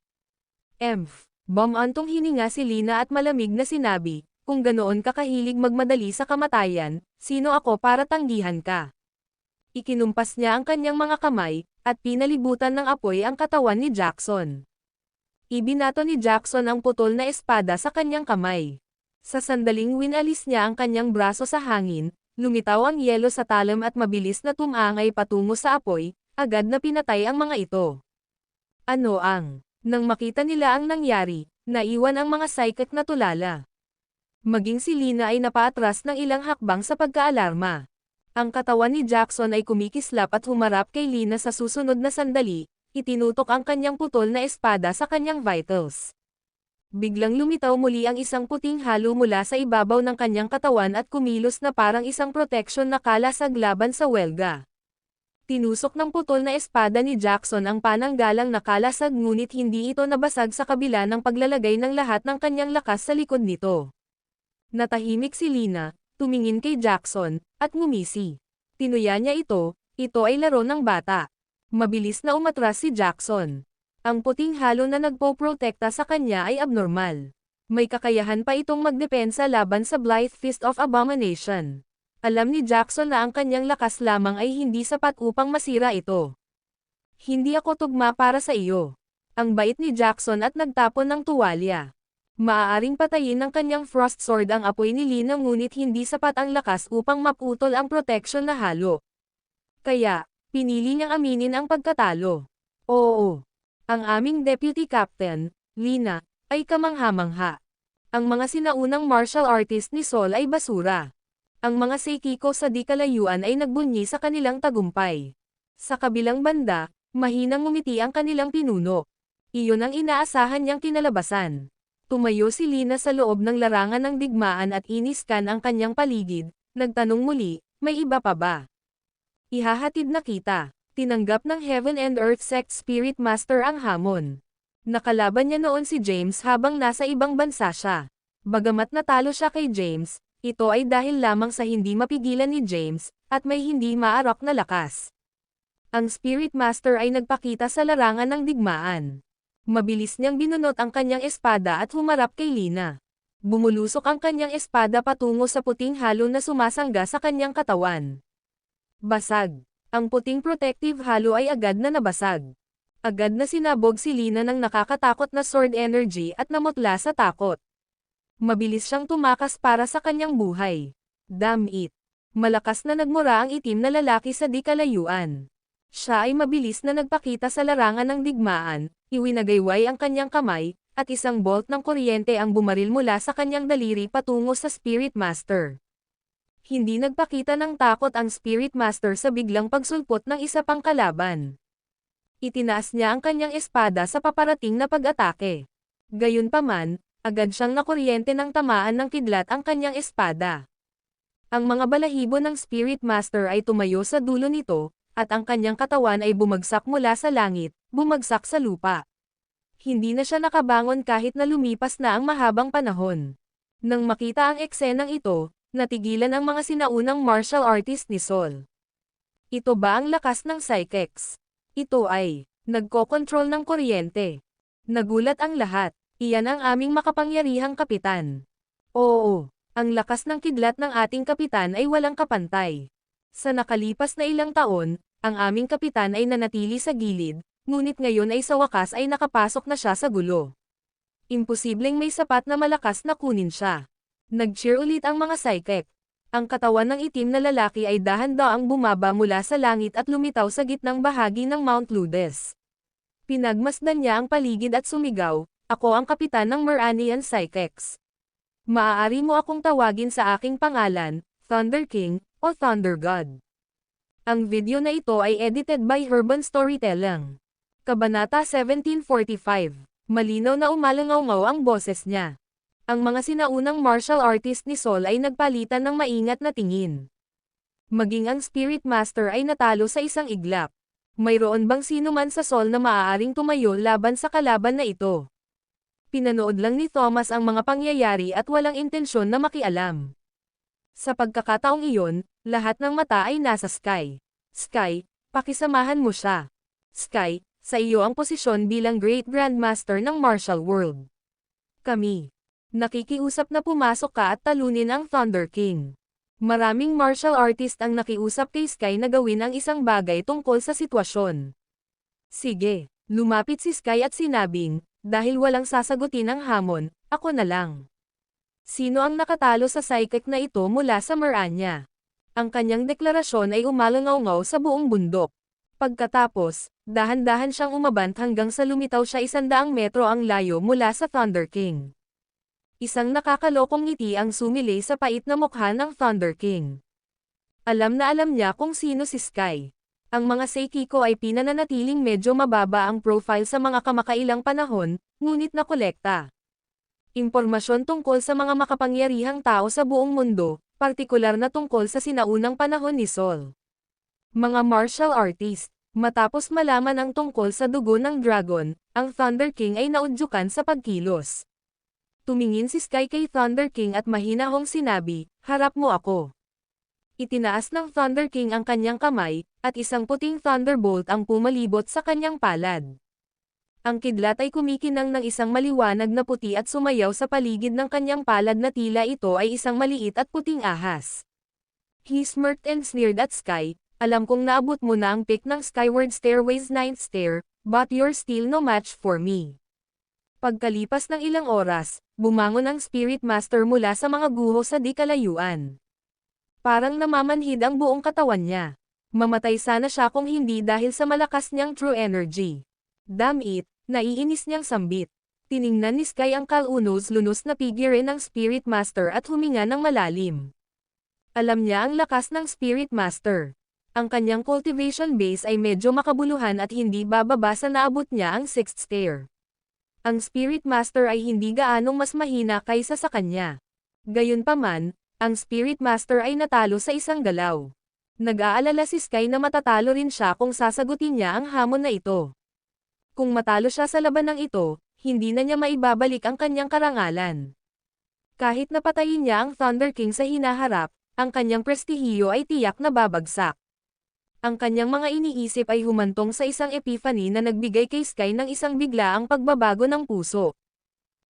Bumantong hininga si Lina at malamig na sinabi, "Kung ganoon ka kahilig magmadali sa kamatayan, sino ako para tanggihan ka?" Ikinumpas niya ang kanyang mga kamay, at pinalibutan ng apoy ang katawan ni Jackson. Ibinato ni Jackson ang putol na espada sa kanyang kamay. Sa sandaling winalis niya ang kanyang braso sa hangin, lumitaw ang yelo sa talim at mabilis na tumangay patungo sa apoy, agad na pinatay ang mga ito. Ano ang? Nang makita nila ang nangyari, naiwan ang mga psychic na tulala. Maging si Lina ay napaatras ng ilang hakbang sa pagkaalarma. Ang katawan ni Jackson ay kumikislap at humarap kay Lina sa susunod na sandali, itinutok ang kanyang putol na espada sa kanyang vitals. Biglang lumitaw muli ang isang puting halo mula sa ibabaw ng kanyang katawan at kumilos na parang isang proteksyon na kalasag laban sa welga. Tinusok ng putol na espada ni Jackson ang pananggalang na kalasag ngunit hindi ito nabasag sa kabila ng paglalagay ng lahat ng kanyang lakas sa likod nito. Natahimik si Lina, tumingin kay Jackson, at ngumisi. Tinuya niya ito ay laro ng bata. Mabilis na umatras si Jackson. Ang puting halo na nagpo-protekta sa kanya ay abnormal. May kakayahan pa itong magdepensa laban sa Blithe Fist of Abomination. Alam ni Jackson na ang kanyang lakas lamang ay hindi sapat upang masira ito. Hindi ako tugma para sa iyo. Ang bait ni Jackson at nagtapon ng tuwalya. Maaaring patayin ng kanyang frost sword ang apoy ni Lina ngunit hindi sapat ang lakas upang maputol ang protection na halo. Kaya, pinili niyang aminin ang pagkatalo. Oo. Ang aming deputy captain, Lina, ay kamangha-mangha. Ang mga sinaunang martial artist ni Sol ay basura. Ang mga seikiko sa di kalayuan ay nagbunyi sa kanilang tagumpay. Sa kabilang banda, mahinang ngumiti ang kanilang pinuno. Iyon ang inaasahan niyang kinalabasan. Tumayo si Lina sa loob ng larangan ng digmaan at iniskan ang kanyang paligid, nagtanong muli, may iba pa ba? Ihahatid na kita. Tinanggap ng Heaven and Earth Sect Spirit Master ang hamon. Nakalaban niya noon si James habang nasa ibang bansa siya. Bagamat natalo siya kay James, ito ay dahil lamang sa hindi mapigilan ni James, at may hindi maarok na lakas. Ang Spirit Master ay nagpakita sa larangan ng digmaan. Mabilis niyang binunot ang kanyang espada at humarap kay Lina. Bumulusok ang kanyang espada patungo sa puting halo na sumasangga sa kanyang katawan. Basag. Ang puting protective halo ay agad na nabasag. Agad na sinabog si Lina ng nakakatakot na sword energy at namutla sa takot. Mabilis siyang tumakas para sa kanyang buhay. Damn it! Malakas na nagmura ang itim na lalaki sa di kalayuan. Siya ay mabilis na nagpakita sa larangan ng digmaan, iwinagayway ang kanyang kamay, at isang bolt ng kuryente ang bumaril mula sa kanyang daliri patungo sa Spirit Master. Hindi nagpakita ng takot ang Spirit Master sa biglang pagsulpot ng isa pang kalaban. Itinaas niya ang kanyang espada sa paparating na pag-atake. Gayunpaman, agad siyang nakuryente ng tamaan ng kidlat ang kanyang espada. Ang mga balahibo ng Spirit Master ay tumayo sa dulo nito, at ang kanyang katawan ay bumagsak mula sa langit, bumagsak sa lupa. Hindi na siya nakabangon kahit na lumipas na ang mahabang panahon. Nang makita ang eksenang ito, natigilan ang mga sinaunang martial artist ni Sol. Ito ba ang lakas ng psychics? Ito ay nagkokontrol ng kuryente. Nagulat ang lahat. Iyan ang aming makapangyarihang kapitan. Oo, ang lakas ng kidlat ng ating kapitan ay walang kapantay. Sa nakalipas na ilang taon, ang aming kapitan ay nanatili sa gilid, ngunit ngayon ay sa wakas ay nakapasok na siya sa gulo. Imposibleng may sapat na malakas na kunin siya. Nag-cheer ulit ang mga psychic. Ang katawan ng itim na lalaki ay dahan-daang bumaba mula sa langit at lumitaw sa gitnang bahagi ng Mount Ludes. Pinagmasdan niya ang paligid at sumigaw, "Ako ang kapitan ng Meranian Psychics. Maaari mo akong tawagin sa aking pangalan, Thunder King, o Thunder God." Ang video na ito ay edited by Herban Storytelling. Kabanata 1745. Malinaw na umalangaw-ngaw ang boses niya. Ang mga sinaunang martial artist ni Sol ay nagpalitan ng maingat na tingin. Maging ang Spirit Master ay natalo sa isang iglap. Mayroon bang sino man sa Sol na maaaring tumayo laban sa kalaban na ito? Pinanood lang ni Thomas ang mga pangyayari at walang intensyon na makialam. Sa pagkakataong iyon, lahat ng mata ay nasa Sky. Sky, pakisamahan mo siya. Sky, sa iyo ang posisyon bilang Great Grandmaster ng Martial World. Kami. Nakikiusap na pumasok ka at talunin ang Thunder King. Maraming martial artist ang nakiusap kay Sky na gawin ang isang bagay tungkol sa sitwasyon. Sige, lumapit si Sky at sinabing, dahil walang sasagutin ang hamon, ako na lang. Sino ang nakatalo sa psychic na ito mula sa Merania? Ang kanyang deklarasyon ay umalangaw-ngaw sa buong bundok. Pagkatapos, dahan-dahan siyang umabant hanggang sa lumitaw siya 100 metro ang layo mula sa Thunder King. Isang nakakalokong ngiti ang sumilay sa pait na mukha ng Thunder King. Alam na alam niya kung sino si Sky. Ang mga Seikiko ay pinananatiling medyo mababa ang profile sa mga kamakailang panahon, ngunit nakolekta. Impormasyon tungkol sa mga makapangyarihang tao sa buong mundo, partikular na tungkol sa sinaunang panahon ni Sol. Mga martial artist. Matapos malaman ang tungkol sa dugo ng dragon, ang Thunder King ay naudyukan sa pagkilos. Tumingin si Sky kay Thunder King at mahinahong sinabi, "Harap mo ako." Itinaas ng Thunder King ang kanyang kamay, at isang puting thunderbolt ang pumalibot sa kanyang palad. Ang kidlat ay kumikinang ng isang maliwanag na puti at sumayaw sa paligid ng kanyang palad na tila ito ay isang maliit at puting ahas. He smirked and sneered at Sky, "Alam kong naabot mo na ang peak ng Skyward Stairway's 9th stair, but you're still no match for me." Pagkalipas ng ilang oras, bumangon ang Spirit Master mula sa mga guho sa di kalayuan. Parang namamanhid ang buong katawan niya. Mamatay sana siya kung hindi dahil sa malakas niyang true energy. Damn it, naiinis niyang sambit. Tiningnan ni Sky ang kalunos-lunos na figure ng Spirit Master at huminga ng malalim. Alam niya ang lakas ng Spirit Master. Ang kanyang cultivation base ay medyo makabuluhan at hindi bababa sa naabot niya ang 6th stair. Ang Spirit Master ay hindi gaanong mas mahina kaysa sa kanya. Gayunpaman, ang Spirit Master ay natalo sa isang galaw. Nag-aalala si Sky na matatalo rin siya kung sasagutin niya ang hamon na ito. Kung matalo siya sa labanang ito, hindi na niya maibabalik ang kanyang karangalan. Kahit napatayin niya ang Thunder King sa hinaharap, ang kanyang prestihiyo ay tiyak na babagsak. Ang kanyang mga iniisip ay humantong sa isang epiphany na nagbigay kay Sky ng isang biglaang pagbabago ng puso.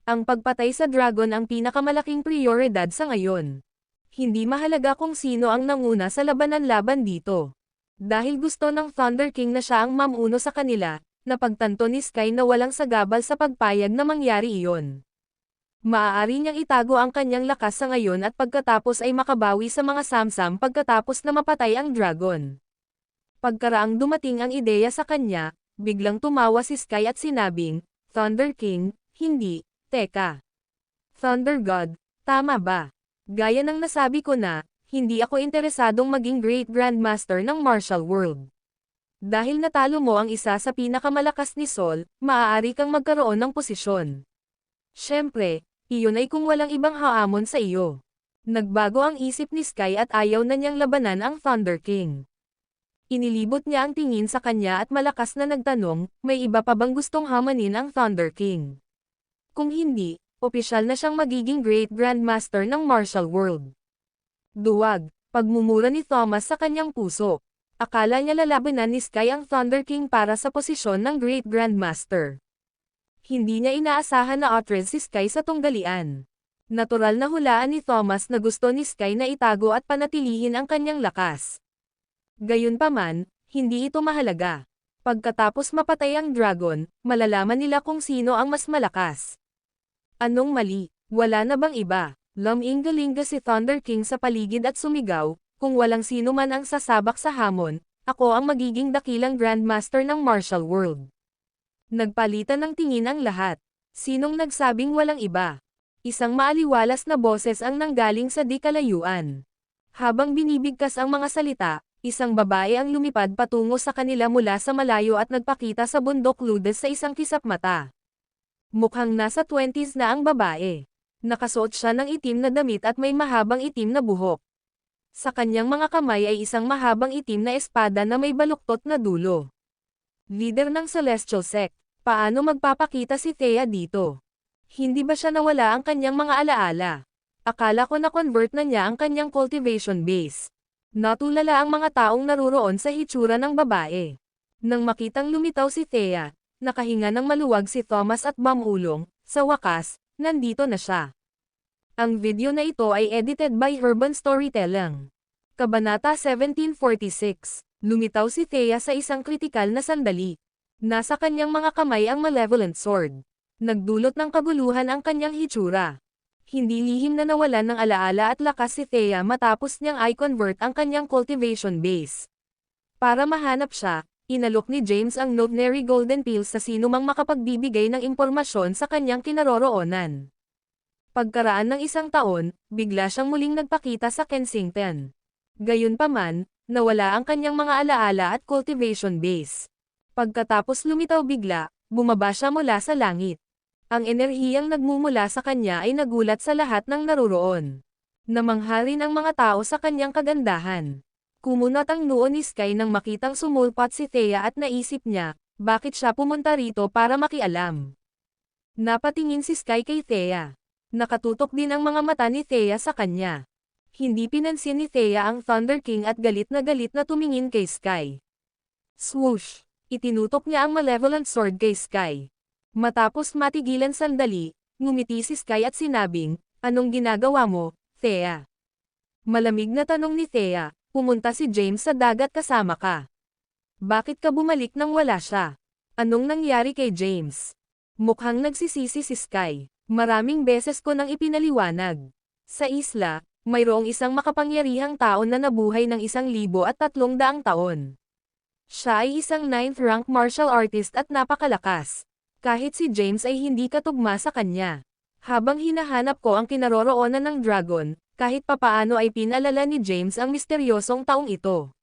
Ang pagpatay sa dragon ang pinakamalaking prioridad sa ngayon. Hindi mahalaga kung sino ang nanguna sa labanan-laban dito. Dahil gusto ng Thunder King na siya ang mamuno sa kanila, napagtanto ni Sky na walang sagabal sa pagpayag na mangyari iyon. Maaari niyang itago ang kanyang lakas sa ngayon at pagkatapos ay makabawi sa mga samsam pagkatapos na mapatay ang dragon. Pagkaraang dumating ang ideya sa kanya, biglang tumawa si Sky at sinabing, "Thunder King, hindi, teka. Thunder God, tama ba? Gaya ng nasabi ko na, hindi ako interesadong maging Great Grandmaster ng Martial World. Dahil natalo mo ang isa sa pinakamalakas ni Sol, maaari kang magkaroon ng posisyon. Siyempre, iyon ay kung walang ibang haamon sa iyo." Nagbago ang isip ni Sky at ayaw na niyang labanan ang Thunder King. Inilibot niya ang tingin sa kanya at malakas na nagtanong, may iba pa bang gustong hamanin ang Thunder King? Kung hindi, opisyal na siyang magiging Great Grandmaster ng Martial World. Duwag, pagmumura ni Thomas sa kanyang puso. Akala niya lalabanan ni Sky ang Thunder King para sa posisyon ng Great Grandmaster. Hindi niya inaasahan na atras si Sky sa tunggalian. Natural na hulaan ni Thomas na gusto ni Sky na itago at panatilihin ang kanyang lakas. Gayunpaman, hindi ito mahalaga. Pagkatapos mapatay ang dragon, malalaman nila kung sino ang mas malakas. Anong mali? Wala na bang iba? Lumingalinga si Thunder King sa paligid at sumigaw, "Kung walang sino man ang sasabak sa hamon, ako ang magiging dakilang Grandmaster ng Martial World." Nagpalitan ng tingin ang lahat. Sinong nagsabing walang iba? Isang maaliwalas na boses ang nanggaling sa di kalayuan. Habang binibigkas ang mga salita, isang babae ang lumipad patungo sa kanila mula sa malayo at nagpakita sa bundok ludes sa isang kisap mata. Mukhang nasa 20s na ang babae. Nakasuot siya ng itim na damit at may mahabang itim na buhok. Sa kanyang mga kamay ay isang mahabang itim na espada na may baluktot na dulo. Leader ng Celestial Sect, paano magpapakita si Thea dito? Hindi ba siya nawala ang kanyang mga alaala? Akala ko na-convert na niya ang kanyang cultivation base. Natulala ang mga taong naruroon sa hitsura ng babae. Nang makitang lumitaw si Thea, nakahinga ng maluwag si Thomas at mamulong, sa wakas, nandito na siya. Ang video na ito ay edited by Urban Storytelling. Kabanata 1746. Lumitaw si Thea sa isang kritikal na sandali. Nasa kanyang mga kamay ang malevolent sword. Nagdulot ng kaguluhan ang kanyang hitsura. Hindi lihim na nawalan ng alaala at lakas si Thea matapos niyang i-convert ang kanyang cultivation base. Para mahanap siya, inalok ni James ang Notary Golden Pills sa sinumang makapagbibigay ng impormasyon sa kanyang kinaroroonan. Pagkaraan ng 1 taon, bigla siyang muling nagpakita sa Kensington. Gayunpaman, nawala ang kanyang mga alaala at cultivation base. Pagkatapos lumitaw bigla, bumaba siya mula sa langit. Ang enerhiyang nagmumula sa kanya ay nagulat sa lahat ng naruroon. Namangha rin ang mga tao sa kanyang kagandahan. Kumunat ang noo ni Sky nang makitang sumulpat si Thea at naisip niya, bakit siya pumunta rito para makialam. Napatingin si Sky kay Thea. Nakatutok din ang mga mata ni Thea sa kanya. Hindi pinansin ni Thea ang Thunder King at galit na tumingin kay Sky. Swoosh! Itinutok niya ang malevolent sword kay Sky. Matapos matigilan sandali, ngumiti si Sky at sinabing, anong ginagawa mo, Thea? Malamig na tanong ni Thea, pumunta si James sa dagat kasama ka. Bakit ka bumalik nang wala siya? Anong nangyari kay James? Mukhang nagsisisi si Sky. Maraming beses ko nang ipinaliwanag. Sa isla, mayroong isang makapangyarihang tao na nabuhay ng 1,300 taon. Siya ay isang 9th rank martial artist at napakalakas. Kahit si James ay hindi katugma sa kanya. Habang hinahanap ko ang kinaroroonan ng dragon, kahit papaano ay pinalala ni James ang misteryosong taong ito.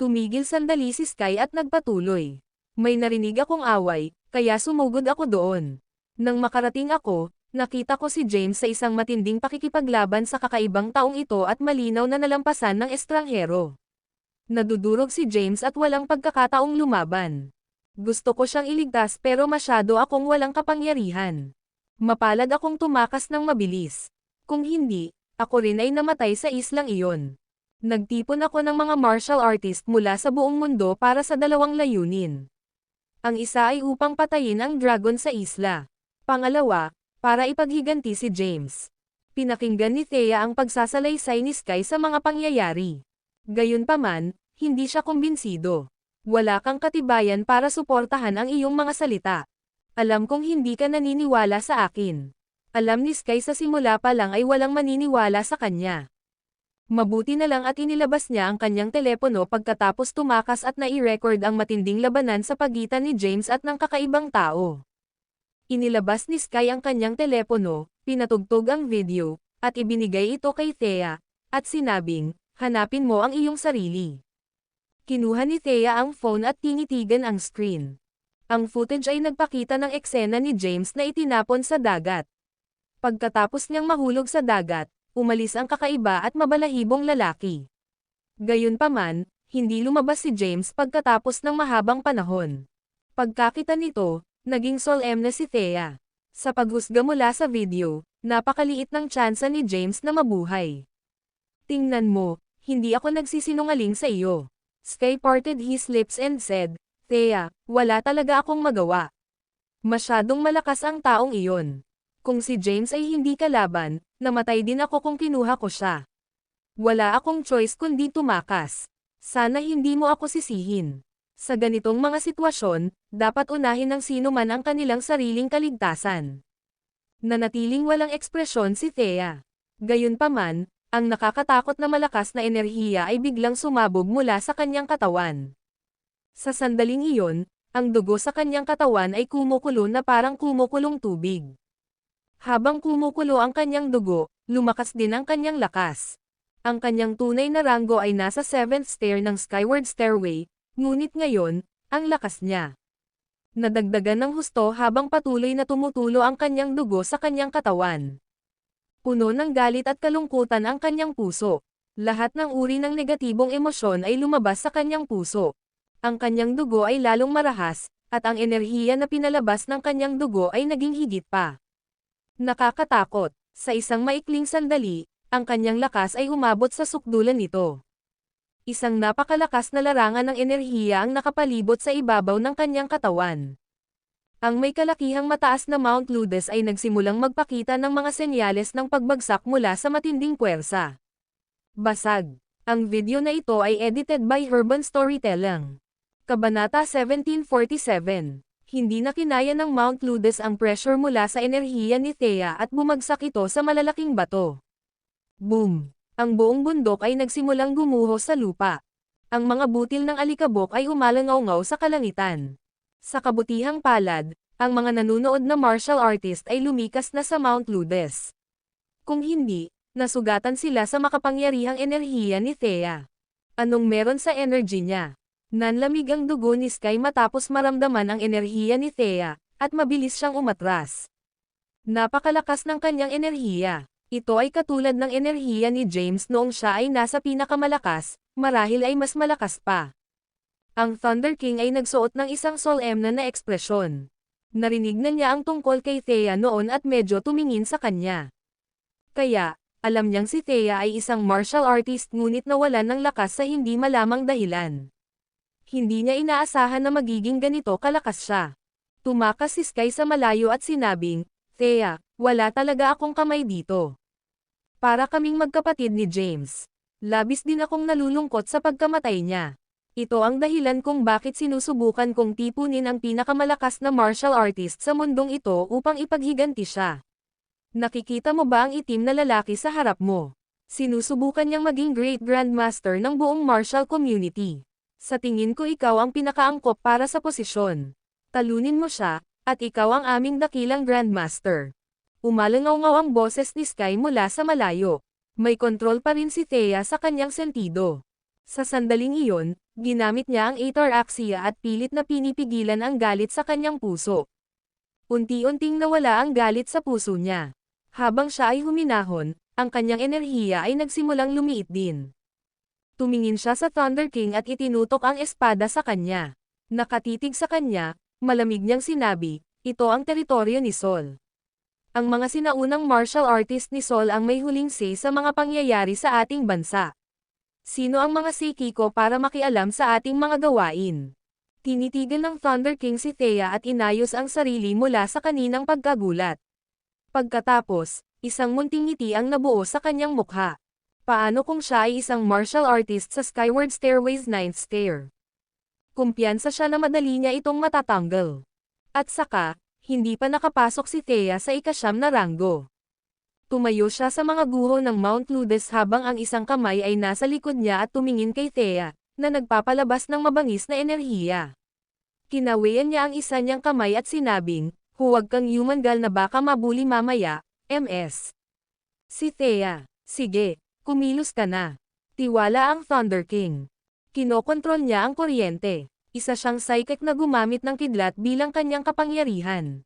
Tumigil sandali si Sky at nagpatuloy. May narinig akong away, kaya sumugod ako doon. Nang makarating ako, nakita ko si James sa isang matinding pakikipaglaban sa kakaibang taong ito at malinaw na nalampasan ng estranghero. Nadudurog si James at walang pagkakataong lumaban. Gusto ko siyang iligtas pero masyado akong walang kapangyarihan. Mapalad akong tumakas ng mabilis. Kung hindi, ako rin ay namatay sa islang iyon. Nagtipon ako ng mga martial artist mula sa buong mundo para sa 2 layunin. Ang isa ay upang patayin ang dragon sa isla. Pangalawa, para ipaghiganti si James. Pinakinggan ni Thea ang pagsasalaysay ni Sky sa mga pangyayari. Gayunpaman, hindi siya kumbinsido. Wala kang katibayan para suportahan ang iyong mga salita. Alam kong hindi ka naniniwala sa akin. Alam ni Sky sa simula pa lang ay walang maniniwala sa kanya. Mabuti na lang at inilabas niya ang kanyang telepono pagkatapos tumakas at nai-record ang matinding labanan sa pagitan ni James at ng kakaibang tao. Inilabas ni Sky ang kanyang telepono, pinatugtog ang video, at ibinigay ito kay Thea, at sinabing, hanapin mo ang iyong sarili. Kinuha ni Thea ang phone at tinitigan ang screen. Ang footage ay nagpakita ng eksena ni James na itinapon sa dagat. Pagkatapos niyang mahulog sa dagat, umalis ang kakaiba at mabalahibong lalaki. Gayunpaman, hindi lumabas si James pagkatapos ng mahabang panahon. Pagkakita nito, naging solemne si Thea. Sa paghusga mula sa video, napakaliit ng tsansa ni James na mabuhay. Tingnan mo, hindi ako nagsisinungaling sa iyo. Sky parted his lips and said, Thea, wala talaga akong magawa. Masyadong malakas ang taong iyon. Kung si James ay hindi kalaban, namatay din ako kung kinuha ko siya. Wala akong choice kundi tumakas. Sana hindi mo ako sisihin. Sa ganitong mga sitwasyon, dapat unahin ng sino man ang kanilang sariling kaligtasan. Nanatiling walang ekspresyon si Thea. Gayunpaman, ang nakakatakot na malakas na enerhiya ay biglang sumabog mula sa kanyang katawan. Sa sandaling iyon, ang dugo sa kanyang katawan ay kumukulo na parang kumukulong tubig. Habang kumukulo ang kanyang dugo, lumakas din ang kanyang lakas. Ang kanyang tunay na ranggo ay nasa 7th stair ng Skyward Stairway, ngunit ngayon, ang lakas niya. Nadagdagan ng husto habang patuloy na tumutulo ang kanyang dugo sa kanyang katawan. Puno ng galit at kalungkutan ang kanyang puso. Lahat ng uri ng negatibong emosyon ay lumabas sa kanyang puso. Ang kanyang dugo ay lalong marahas, at ang enerhiya na pinalabas ng kanyang dugo ay naging higit pa. Nakakatakot, sa isang maikling sandali, ang kanyang lakas ay umabot sa sukdulan nito. Isang napakalakas na larangan ng enerhiya ang nakapalibot sa ibabaw ng kanyang katawan. Ang may kalakihang mataas na Mount Ludes ay nagsimulang magpakita ng mga senyales ng pagbagsak mula sa matinding puwersa. Basag. Ang video na ito ay edited by Urban Storytelling. Kabanata 1747. Hindi na kinaya ng Mount Ludes ang pressure mula sa enerhiya ni Thea at bumagsak ito sa malalaking bato. Boom! Ang buong bundok ay nagsimulang gumuho sa lupa. Ang mga butil ng alikabok ay umalangaw-ngaw sa kalangitan. Sa kabutihang palad, ang mga nanunood na martial artist ay lumikas na sa Mount Ludes. Kung hindi, nasugatan sila sa makapangyarihang enerhiya ni Thea. Anong meron sa energy niya? Nanlamig ang dugo ni Sky matapos maramdaman ang enerhiya ni Thea, at mabilis siyang umatras. Napakalakas ng kanyang enerhiya. Ito ay katulad ng enerhiya ni James noong siya ay nasa pinakamalakas, marahil ay mas malakas pa. Ang Thunder King ay nagsuot ng isang solemn na ekspresyon. Narinig na niya ang tungkol kay Thea noon at medyo tumingin sa kanya. Kaya, alam niyang si Thea ay isang martial artist ngunit nawalan ng lakas sa hindi malamang dahilan. Hindi niya inaasahan na magiging ganito kalakas siya. Tumakas si Sky sa malayo at sinabing, "Thea, wala talaga akong kamay dito. Para kaming magkapatid ni James. Labis din akong nalulungkot sa pagkamatay niya. Ito ang dahilan kung bakit sinusubukan kong tipunin ang pinakamalakas na martial artist sa mundong ito upang ipaghiganti siya. Nakikita mo ba ang itim na lalaki sa harap mo? Sinusubukan niyang maging Great Grandmaster ng buong martial community. Sa tingin ko ikaw ang pinakaangkop para sa posisyon. Talunin mo siya, at ikaw ang aming dakilang Grandmaster." Umalangaw-ngaw ang boses ni Sky mula sa malayo. May kontrol pa rin si Thea sa kanyang sentido. Sa sandaling iyon, ginamit niya ang ataraxia at pilit na pinipigilan ang galit sa kanyang puso. Unti-unting nawala ang galit sa puso niya. Habang siya ay huminahon, ang kanyang enerhiya ay nagsimulang lumiit din. Tumingin siya sa Thunder King at itinutok ang espada sa kanya. Nakatitig sa kanya, malamig niyang sinabi, "Ito ang teritoryo ni Sol." Ang mga sinaunang martial artist ni Sol ang may huling say sa mga pangyayari sa ating bansa. Sino ang mga Seikiko para makialam sa ating mga gawain? Tinitigan ng Thunder King si Thea at inayos ang sarili mula sa kaninang pagkagulat. Pagkatapos, isang munting ngiti ang nabuo sa kanyang mukha. Paano kung siya ay isang martial artist sa Skyward Stairway's 9th stair? Kumpiyansa siya na madali niya itong matatanggal. At saka, hindi pa nakapasok si Thea sa ika-9 na ranggo. Tumayo siya sa mga guho ng Mount Ludes habang ang isang kamay ay nasa likod niya at tumingin kay Thea, na nagpapalabas ng mabangis na enerhiya. Kinawayan niya ang isa niyang kamay at sinabing, "Huwag kang yumangal na baka mabuli mamaya, MS." Si Thea, "Sige. Kumilos ka na." Tiwala ang Thunder King. Kinokontrol niya ang kuryente. Isa siyang psychic na gumamit ng kidlat bilang kanyang kapangyarihan.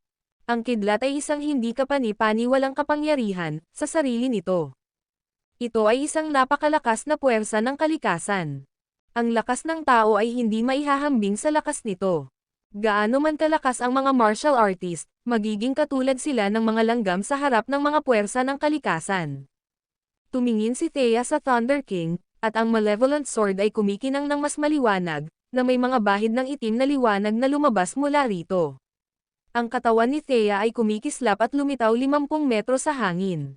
Ang kidlat ay isang hindi kapani-paniwalang kapangyarihan sa sarili nito. Ito ay isang napakalakas na puwersa ng kalikasan. Ang lakas ng tao ay hindi maihahambing sa lakas nito. Gaano man kalakas ang mga martial artist, magiging katulad sila ng mga langgam sa harap ng mga puwersa ng kalikasan. Tumingin si Thea sa Thunder King, at ang malevolent sword ay kumikinang ng mas maliwanag, na may mga bahid ng itim na liwanag na lumabas mula rito. Ang katawan ni Thea ay kumikislap at lumitaw 50 metro sa hangin.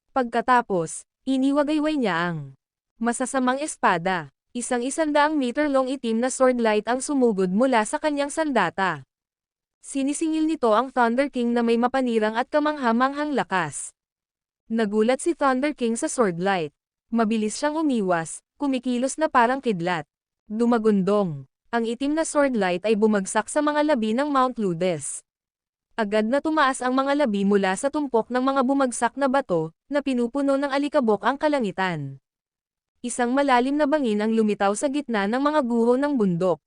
Pagkatapos, iniwagayway niya ang masasamang espada. Isang 100 meter long itim na sword light ang sumugod mula sa kanyang sandata. Sinisingil nito ang Thunder King na may mapanirang at kamanghamanghang lakas. Nagulat si Thunder King sa sword light. Mabilis siyang umiwas, kumikilos na parang kidlat. Dumagundong. Ang itim na sword light ay bumagsak sa mga labi ng Mount Ludes. Agad na tumaas ang mga labi mula sa tumpok ng mga bumagsak na bato, na pinupuno ng alikabok ang kalangitan. Isang malalim na bangin ang lumitaw sa gitna ng mga guho ng bundok.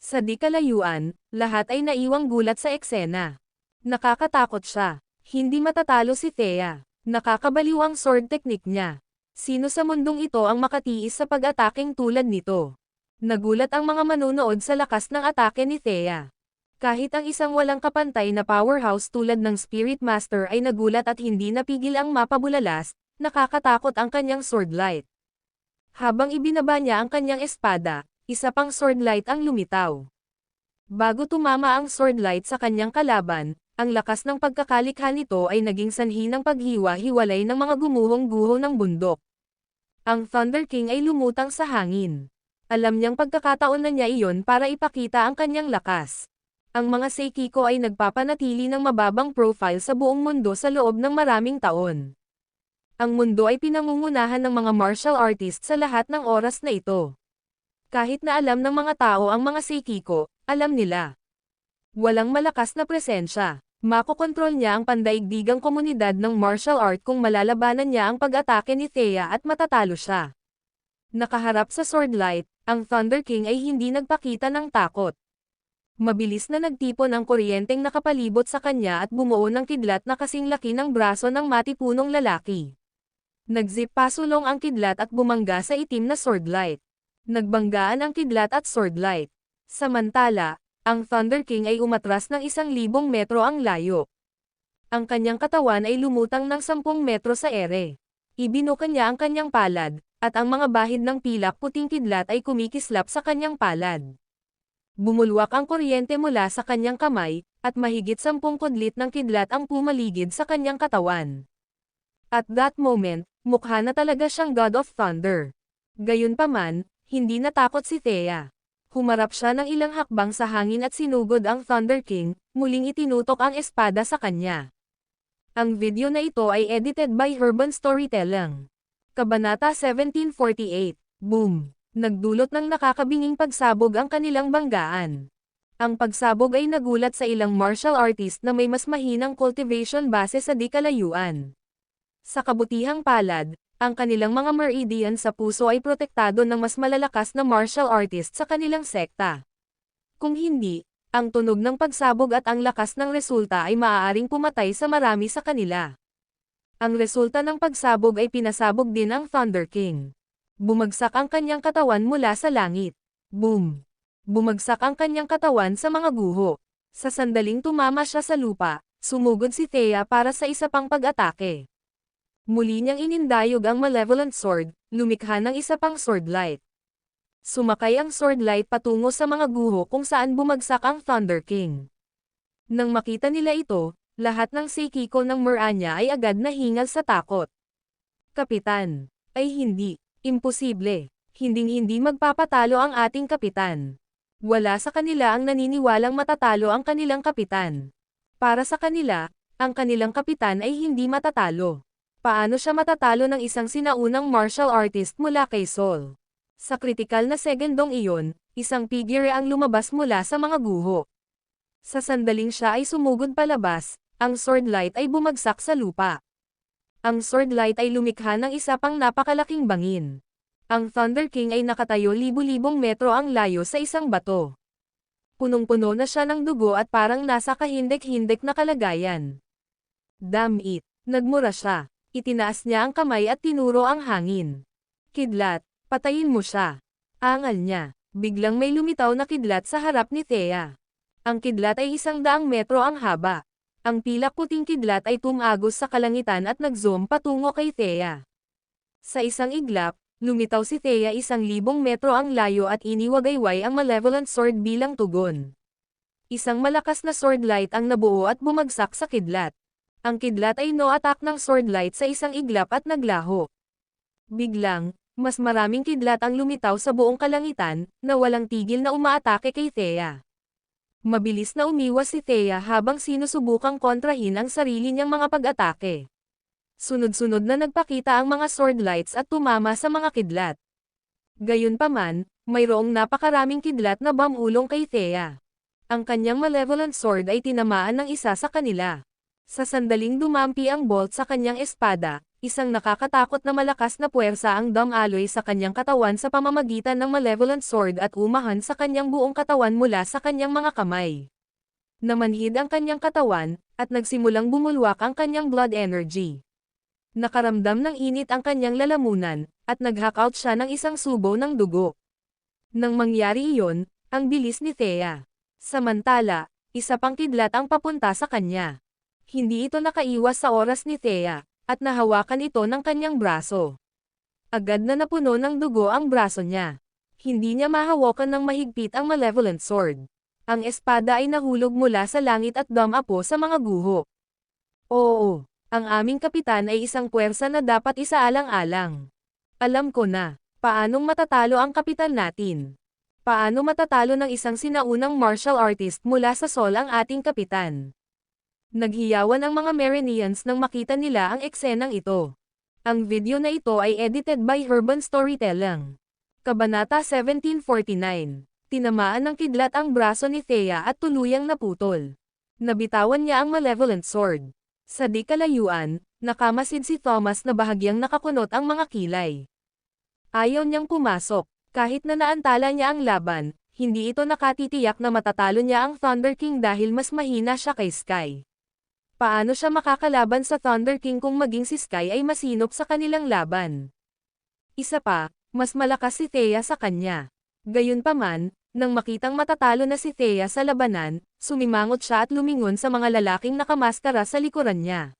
Sa di kalayuan, lahat ay naiwang gulat sa eksena. Nakakatakot siya. Hindi matatalo si Thea. Nakakabaliw ang sword technique niya. Sino sa mundong ito ang makatiis sa pag-ataking tulad nito? Nagulat ang mga manunood sa lakas ng atake ni Thea. Kahit ang isang walang kapantay na powerhouse tulad ng Spirit Master ay nagulat at hindi napigil ang mapabulalas, nakakatakot ang kanyang sword light. Habang ibinaba niya ang kanyang espada, isa pang sword light ang lumitaw. Bago tumama ang sword light sa kanyang kalaban, ang lakas ng pagkakalikha nito ay naging sanhi ng paghiwa-hiwalay ng mga gumuhong guho ng bundok. Ang Thunder King ay lumutang sa hangin. Alam niyang pagkakataon na niya iyon para ipakita ang kanyang lakas. Ang mga Seikiko ay nagpapanatili ng mababang profile sa buong mundo sa loob ng maraming taon. Ang mundo ay pinangungunahan ng mga martial artists sa lahat ng oras na ito. Kahit na alam ng mga tao ang mga Seikiko, alam nila. Walang malakas na presensya. Makokontrol niya ang pandaigdigang komunidad ng martial art kung malalabanan niya ang pag-atake ni Thea at matatalo siya. Nakaharap sa Sword Light, ang Thunder King ay hindi nagpakita ng takot. Mabilis na nagtipon ang kuryenteng nakapalibot sa kanya at bumuo ng kidlat na kasing laki ng braso ng matipunong lalaki. Nagzip pasulong ang kidlat at bumangga sa itim na Sword Light. Nagbanggaan ang kidlat at Sword Light. Samantala, ang Thunder King ay umatras ng 1,000 metro ang layo. Ang kanyang katawan ay lumutang ng 10 metro sa ere. Ibinuka niya ang kanyang palad, at ang mga bahid ng pilak puting kidlat ay kumikislap sa kanyang palad. Bumulwak ang kuryente mula sa kanyang kamay, at mahigit 10 kudlit ng kidlat ang pumaligid sa kanyang katawan. At that moment, mukha na talaga siyang God of Thunder. Gayunpaman, hindi natakot si Thea. Humarap siya ng ilang hakbang sa hangin at sinugod ang Thunder King, muling itinutok ang espada sa kanya. Ang video na ito ay edited by Urban Storytelling. Kabanata 1748, Boom! Nagdulot ng nakakabinging pagsabog ang kanilang banggaan. Ang pagsabog ay nagulat sa ilang martial artist na may mas mahinang cultivation base sa di kalayuan. Sa kabutihang palad, ang kanilang mga meridian sa puso ay protektado ng mas malalakas na martial artist sa kanilang sekta. Kung hindi, ang tunog ng pagsabog at ang lakas ng resulta ay maaaring pumatay sa marami sa kanila. Ang resulta ng pagsabog ay pinasabog din ang Thunder King. Bumagsak ang kanyang katawan mula sa langit. Boom! Bumagsak ang kanyang katawan sa mga guho. Sa sandaling tumama siya sa lupa, sumugod si Thea para sa isa pang pag-atake. Muli niyang inindayog ang Malevolent Sword, lumikha ng isa pang Sword Light. Sumakay ang Sword Light patungo sa mga guho kung saan bumagsak ang Thunder King. Nang makita nila ito, lahat ng Seikiko ng Muranya ay agad na hingal sa takot. Kapitan. Ay hindi. Imposible. Hinding-hindi magpapatalo ang ating kapitan. Wala sa kanila ang naniniwalang matatalo ang kanilang kapitan. Para sa kanila, ang kanilang kapitan ay hindi matatalo. Paano siya matatalo ng isang sinaunang martial artist mula kay Sol? Sa kritikal na segundong iyon, isang figure ang lumabas mula sa mga guho. Sa sandaling siya ay sumugod palabas, ang Sword Light ay bumagsak sa lupa. Ang Sword Light ay lumikha ng isa pang napakalaking bangin. Ang Thunder King ay nakatayo libu-libong metro ang layo sa isang bato. Punong-puno na siya ng dugo at parang nasa kahindek-hindek na kalagayan. Damn it! Nagmura siya. Itinaas niya ang kamay at tinuro ang hangin. Kidlat, patayin mo siya. Angal niya. Biglang may lumitaw na kidlat sa harap ni Thea. Ang kidlat ay 100 metro ang haba. Ang pilak puting kidlat ay tumagos sa kalangitan at nag-zoom patungo kay Thea. Sa isang iglap, lumitaw si Thea 1,000 metro ang layo at iniwagayway ang Malevolent Sword bilang tugon. Isang malakas na Sword Light ang nabuo at bumagsak sa kidlat. Ang kidlat ay no-attack ng Sword Light sa isang iglap at naglaho. Biglang, mas maraming kidlat ang lumitaw sa buong kalangitan, na walang tigil na umaatake kay Thea. Mabilis na umiwas si Thea habang sinusubukang kontrahin ang sarili niyang mga pag-atake. Sunod-sunod na nagpakita ang mga Sword Lights at tumama sa mga kidlat. Gayunpaman, mayroong napakaraming kidlat na bumulong kay Thea. Ang kanyang Malevolent Sword ay tinamaan ng isa sa kanila. Sa sandaling dumampi ang bolt sa kanyang espada, isang nakakatakot na malakas na puwersa ang dumaloy sa kanyang katawan sa pamamagitan ng Malevolent Sword at umahan sa kanyang buong katawan mula sa kanyang mga kamay. Namanhid ang kanyang katawan, at nagsimulang bumulwak ang kanyang blood energy. Nakaramdam ng init ang kanyang lalamunan, at nag-hack out siya ng isang subo ng dugo. Nang mangyari iyon, ang bilis ni Thea. Samantala, isa pang kidlat ang papunta sa kanya. Hindi ito nakaiwas sa oras ni Thea, at nahawakan ito ng kanyang braso. Agad na napuno ng dugo ang braso niya. Hindi niya mahawakan ng mahigpit ang Malevolent Sword. Ang espada ay nahulog mula sa langit at dumapo sa mga guho. Oo, ang aming kapitan ay isang puwersa na dapat isaalang-alang. Alam ko na, paanong matatalo ang kapitan natin. Paano matatalo ng isang sinaunang martial artist mula sa Seoul ang ating kapitan? Naghiyawan ang mga Marinians nang makita nila ang eksenang ito. Ang video na ito ay edited by Urban Storytelling. Kabanata 1749. Tinamaan ng kidlat ang braso ni Thea at tuluyang naputol. Nabitawan niya ang malevolent sword. Sa di kalayuan, nakamasid si Thomas na bahagyang nakakunot ang mga kilay. Ayaw niyang pumasok. Kahit na naantala niya ang laban, hindi ito nakatitiyak na matatalo niya ang Thunder King dahil mas mahina siya kay Sky. Paano siya makakalaban sa Thunder King kung maging si Sky ay masinop sa kanilang laban? Isa pa, mas malakas si Thea sa kanya. Gayunpaman, nang makitang matatalo na si Thea sa labanan, sumimangot siya at lumingon sa mga lalaking nakamaskara sa likuran niya.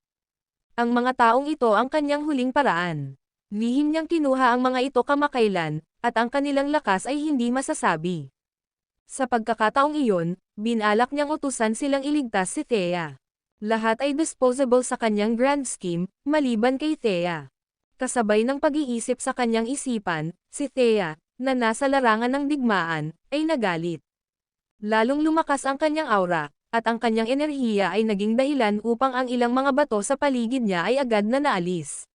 Ang mga taong ito ang kanyang huling paraan. Lihim niyang kinuha ang mga ito kamakailan, at ang kanilang lakas ay hindi masasabi. Sa pagkakataong iyon, binalak niyang utusan silang iligtas si Thea. Lahat ay disposable sa kanyang grand scheme, maliban kay Thea. Kasabay ng pag-iisip sa kanyang isipan, si Thea, na nasa larangan ng digmaan, ay nagalit. Lalong lumakas ang kanyang aura, at ang kanyang enerhiya ay naging dahilan upang ang ilang mga bato sa paligid niya ay agad na naalis.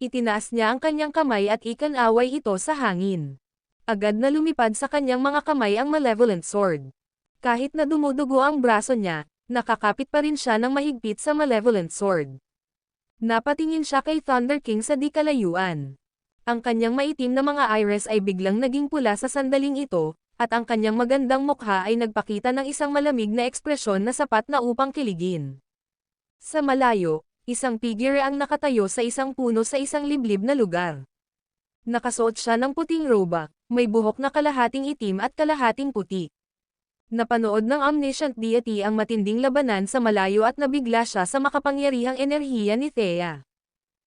Itinaas niya ang kanyang kamay at ikanaway ito sa hangin. Agad na lumipad sa kanyang mga kamay ang malevolent sword. Kahit na dumudugo ang braso niya, nakakapit pa rin siya ng mahigpit sa malevolent sword. Napatingin siya kay Thunder King sa di kalayuan. Ang kanyang maitim na mga iris ay biglang naging pula sa sandaling ito, at ang kanyang magandang mukha ay nagpakita ng isang malamig na ekspresyon na sapat na upang kiligin. Sa malayo, isang figure ang nakatayo sa isang puno sa isang liblib na lugar. Nakasuot siya ng puting roba, may buhok na kalahating itim at kalahating puti. Napanood ng omniscient deity ang matinding labanan sa malayo at nabigla siya sa makapangyarihang enerhiya ni Thea.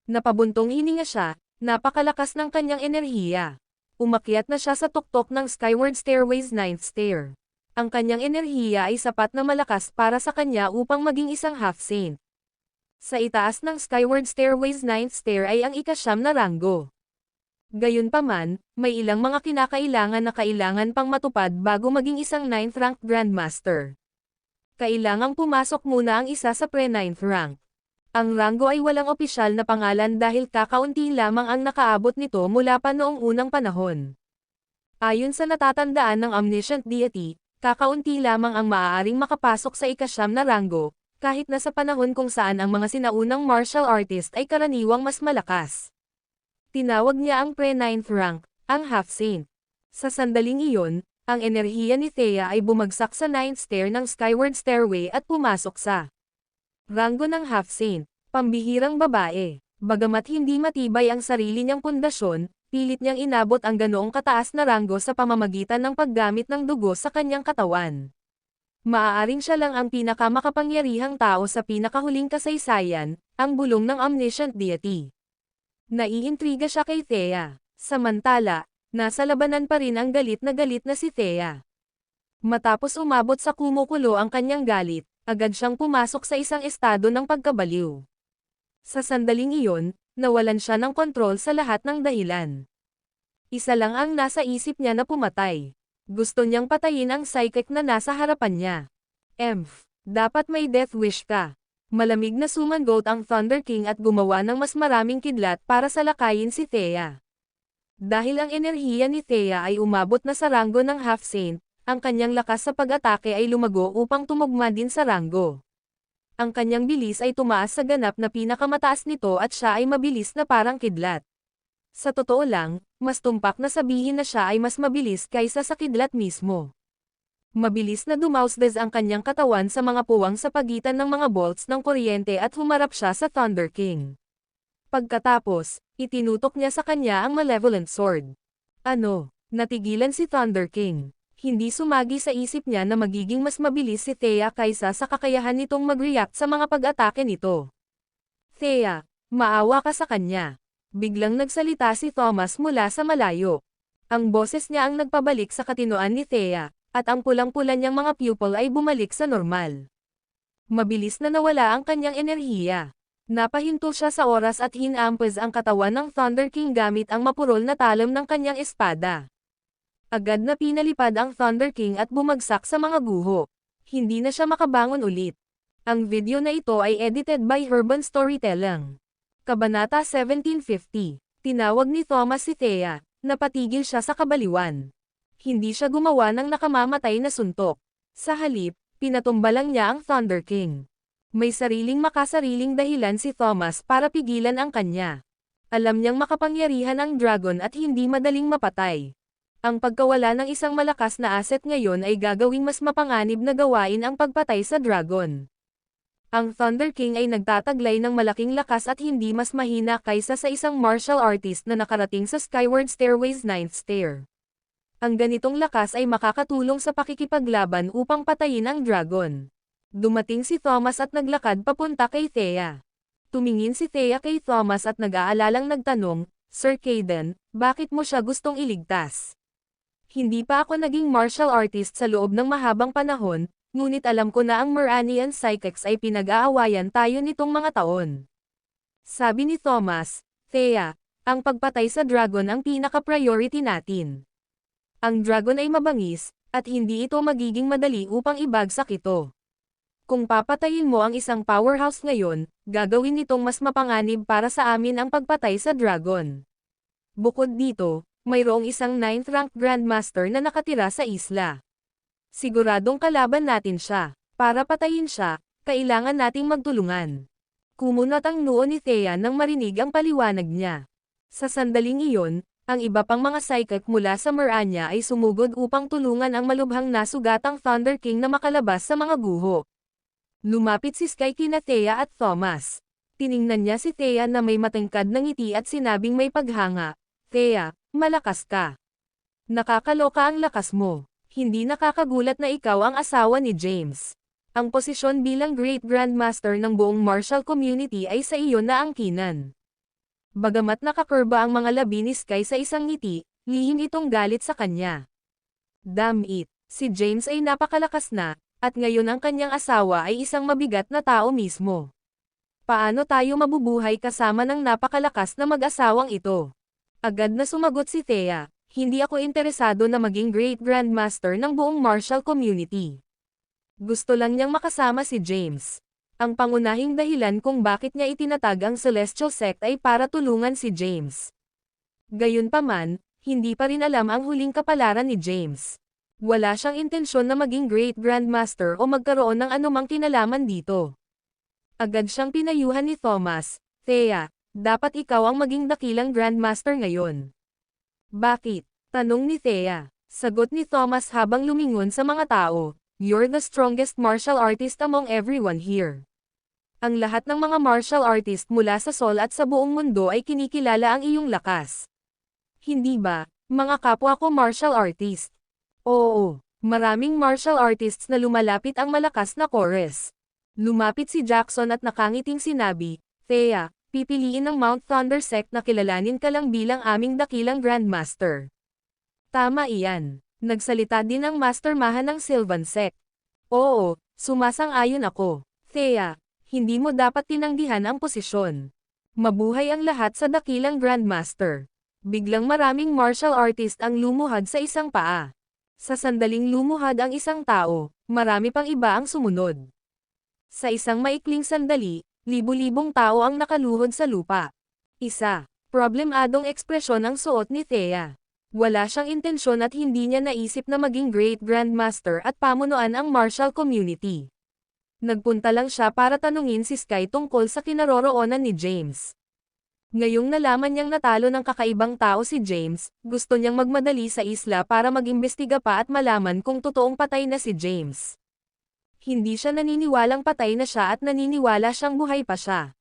Napabuntong hininga siya, napakalakas ng kanyang enerhiya. Umakyat na siya sa tuktok ng Skyward Stairway's 9th stair. Ang kanyang enerhiya ay sapat na malakas para sa kanya upang maging isang half-saint. Sa itaas ng Skyward Stairway's 9th stair ay ang ika-9 na ranggo. Gayunpaman, may ilang mga kinakailangan na kailangan pang matupad bago maging isang 9th rank Grandmaster. Kailangang pumasok muna ang isa sa pre-9th rank. Ang ranggo ay walang opisyal na pangalan dahil kakaunti lamang ang nakaabot nito mula pa noong unang panahon. Ayon sa natatandaan ng omniscient deity, kakaunti lamang ang maaaring makapasok sa ika-9 na ranggo, kahit na sa panahon kung saan ang mga sinaunang martial artist ay karaniwang mas malakas. Tinawag niya ang pre-9th rank, ang half-saint. Sa sandaling iyon, ang enerhiya ni Thea ay bumagsak sa 9th stair ng Skyward Stairway at pumasok sa ranggo ng half-saint, pambihirang babae. Bagamat hindi matibay ang sarili niyang pundasyon, pilit niyang inabot ang ganoong kataas na ranggo sa pamamagitan ng paggamit ng dugo sa kanyang katawan. Maaaring siya lang ang pinakamakapangyarihang tao sa pinakahuling kasaysayan, ang bulong ng omniscient deity. Naiintriga siya kay Thea. Samantala, nasa labanan pa rin ang galit na si Thea. Matapos umabot sa kumukulo ang kanyang galit, agad siyang pumasok sa isang estado ng pagkabaliw. Sa sandaling iyon, nawalan siya ng kontrol sa lahat ng dahilan. Isa lang ang nasa isip niya na pumatay. Gusto niyang patayin ang psychic na nasa harapan niya. Dapat may death wish ka. Malamig na sumangot ang Thunder King at gumawa ng mas maraming kidlat para salakayin si Thea. Dahil ang enerhiya ni Thea ay umabot na sa ranggo ng half-saint, ang kanyang lakas sa pag-atake ay lumago upang tumugma din sa ranggo. Ang kanyang bilis ay tumaas sa ganap na pinakamataas nito at siya ay mabilis na parang kidlat. Sa totoo lang, mas tumpak na sabihin na siya ay mas mabilis kaysa sa kidlat mismo. Mabilis na dumausdes ang kanyang katawan sa mga puwang sa pagitan ng mga bolts ng kuryente at humarap siya sa Thunder King. Pagkatapos, itinutok niya sa kanya ang malevolent sword. Natigilan si Thunder King. Hindi sumagi sa isip niya na magiging mas mabilis si Thea kaysa sa kakayahan nitong mag-react sa mga pag-atake nito. Thea, maawa ka sa kanya. Biglang nagsalita si Thomas mula sa malayo. Ang boses niya ang nagpabalik sa katinoan ni Thea, at ang pulang-pula niyang mga pupil ay bumalik sa normal. Mabilis na nawala ang kanyang enerhiya. Napahinto siya sa oras at hinampes ang katawan ng Thunder King gamit ang mapurol na talam ng kanyang espada. Agad na pinalipad ang Thunder King at bumagsak sa mga guho. Hindi na siya makabangon ulit. Ang video na ito ay edited by Urban Storytelling. Kabanata 1750. Tinawag ni Thomas si Thea. Napatigil siya sa kabaliwan. Hindi siya gumawa ng nakamamatay na suntok. Sa halip, pinatumba lang niya ang Thunder King. May makasariling dahilan si Thomas para pigilan ang kanya. Alam niyang makapangyarihan ang dragon at hindi madaling mapatay. Ang pagkawala ng isang malakas na asset ngayon ay gagawing mas mapanganib na gawain ang pagpatay sa dragon. Ang Thunder King ay nagtataglay ng malaking lakas at hindi mas mahina kaysa sa isang martial artist na nakarating sa Skyward Stairway's 9th stair. Ang ganitong lakas ay makakatulong sa pakikipaglaban upang patayin ang dragon. Dumating si Thomas at naglakad papunta kay Thea. Tumingin si Thea kay Thomas at nag-aalalang nagtanong, Sir Caden, bakit mo siya gustong iligtas? Hindi pa ako naging martial artist sa loob ng mahabang panahon, ngunit alam ko na ang Meranian Psychics ay pinag-aawayan tayo nitong mga taon. Sabi ni Thomas, Thea, ang pagpatay sa dragon ang pinaka-priority natin. Ang dragon ay mabangis, at hindi ito magiging madali upang ibagsak ito. Kung papatayin mo ang isang powerhouse ngayon, gagawin nitong mas mapanganib para sa amin ang pagpatay sa dragon. Bukod dito, mayroong isang 9th rank Grandmaster na nakatira sa isla. Siguradong kalaban natin siya. Para patayin siya, kailangan nating magtulungan. Kumunot ang noo ni Thea nang marinig ang paliwanag niya. Sa sandaling iyon, ang iba pang mga psychic mula sa Merania ay sumugod upang tulungan ang malubhang nasugatang Thunder King na makalabas sa mga guho. Lumapit si Sky kina Thea at Thomas. Tiningnan niya si Thea na may matangkad na ngiti at sinabing may paghanga, Thea, malakas ka. Nakakaloka ang lakas mo. Hindi nakakagulat na ikaw ang asawa ni James. Ang posisyon bilang Great Grandmaster ng buong martial community ay sa iyo na angkinan. Bagamat nakakurba ang mga labi ni Sky sa isang ngiti, lihim itong galit sa kanya. Damn it, si James ay napakalakas na, at ngayon ang kanyang asawa ay isang mabigat na tao mismo. Paano tayo mabubuhay kasama ng napakalakas na mag-asawang ito? Agad na sumagot si Thea, hindi ako interesado na maging Great Grandmaster ng buong martial community. Gusto lang niyang makasama si James. Ang pangunahing dahilan kung bakit niya itinatag ang Celestial Sect ay para tulungan si James. Gayunpaman, hindi pa rin alam ang huling kapalaran ni James. Wala siyang intensyon na maging Great Grandmaster o magkaroon ng anumang kinalaman dito. Agad siyang pinayuhan ni Thomas, Thea, dapat ikaw ang maging dakilang Grandmaster ngayon. Bakit? Tanong ni Thea. Sagot ni Thomas habang lumingon sa mga tao, you're the strongest martial artist among everyone here. Ang lahat ng mga martial artist mula sa Sol at sa buong mundo ay kinikilala ang iyong lakas. Hindi ba, mga kapwa ko martial artist? Oo, maraming martial artists na lumalapit ang malakas na chorus. Lumapit si Jackson at nakangiting sinabi, Thea, pipiliin ng Mount Thunder Sect na kilalanin ka lang bilang aming dakilang Grandmaster. Tama iyan. Nagsalita din ang Mastermahan ng Sylvan Sect. Oo, sumasang-ayon ako. Thea, hindi mo dapat tinanggihan ang posisyon. Mabuhay ang lahat sa dakilang Grandmaster. Biglang maraming martial artist ang lumuhad sa isang paa. Sa sandaling lumuhad ang isang tao, marami pang iba ang sumunod. Sa isang maikling sandali, libu-libong tao ang nakaluhod sa lupa. Problemadong ekspresyon ang suot ni Thea. Wala siyang intensyon at hindi niya naisip na maging Great Grandmaster at pamunuan ang martial community. Nagpunta lang siya para tanungin si Sky tungkol sa kinaroroonan ni James. Ngayong nalaman niyang natalo ng kakaibang tao si James, gusto niyang magmadali sa isla para mag-imbestiga pa at malaman kung totoong patay na si James. Hindi siya naniniwalang patay na siya at naniniwala siyang buhay pa siya.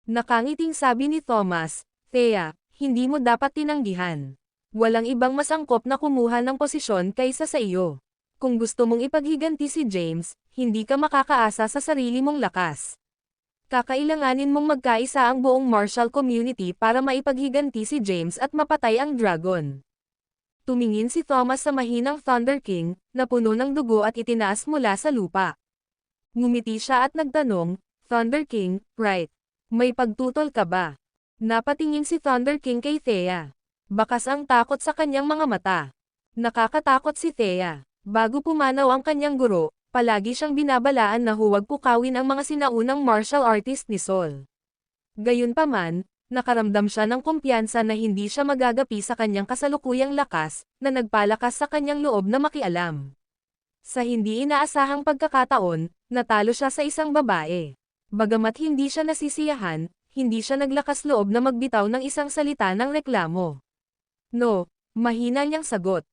Nakangiting sabi ni Thomas, Thea, hindi mo dapat tinanggihan. Walang ibang mas angkop na kumuha ng posisyon kaysa sa iyo. Kung gusto mong ipaghiganti si James, hindi ka makakaasa sa sarili mong lakas. Kakailanganin mong magkaisa ang buong martial community para maipaghiganti si James at mapatay ang dragon. Tumingin si Thomas sa mahinang Thunder King, na puno ng dugo at itinaas mula sa lupa. Ngumiti siya at nagtanong, Thunder King, right? May pagtutol ka ba? Napatingin si Thunder King kay Thea. Bakas ang takot sa kanyang mga mata. Nakakatakot si Thea. Bago pumanaw ang kanyang guro, palagi siyang binabalaan na huwag pukawin ang mga sinaunang martial artist ni Sol. Gayunpaman, nakaramdam siya ng kumpiyansa na hindi siya magagapi sa kanyang kasalukuyang lakas, na nagpalakas sa kanyang loob na makialam. Sa hindi inaasahang pagkakataon, natalo siya sa isang babae. Bagamat hindi siya nasisiyahan, hindi siya naglakas loob na magbitaw ng isang salita ng reklamo. No, mahina niyang sagot.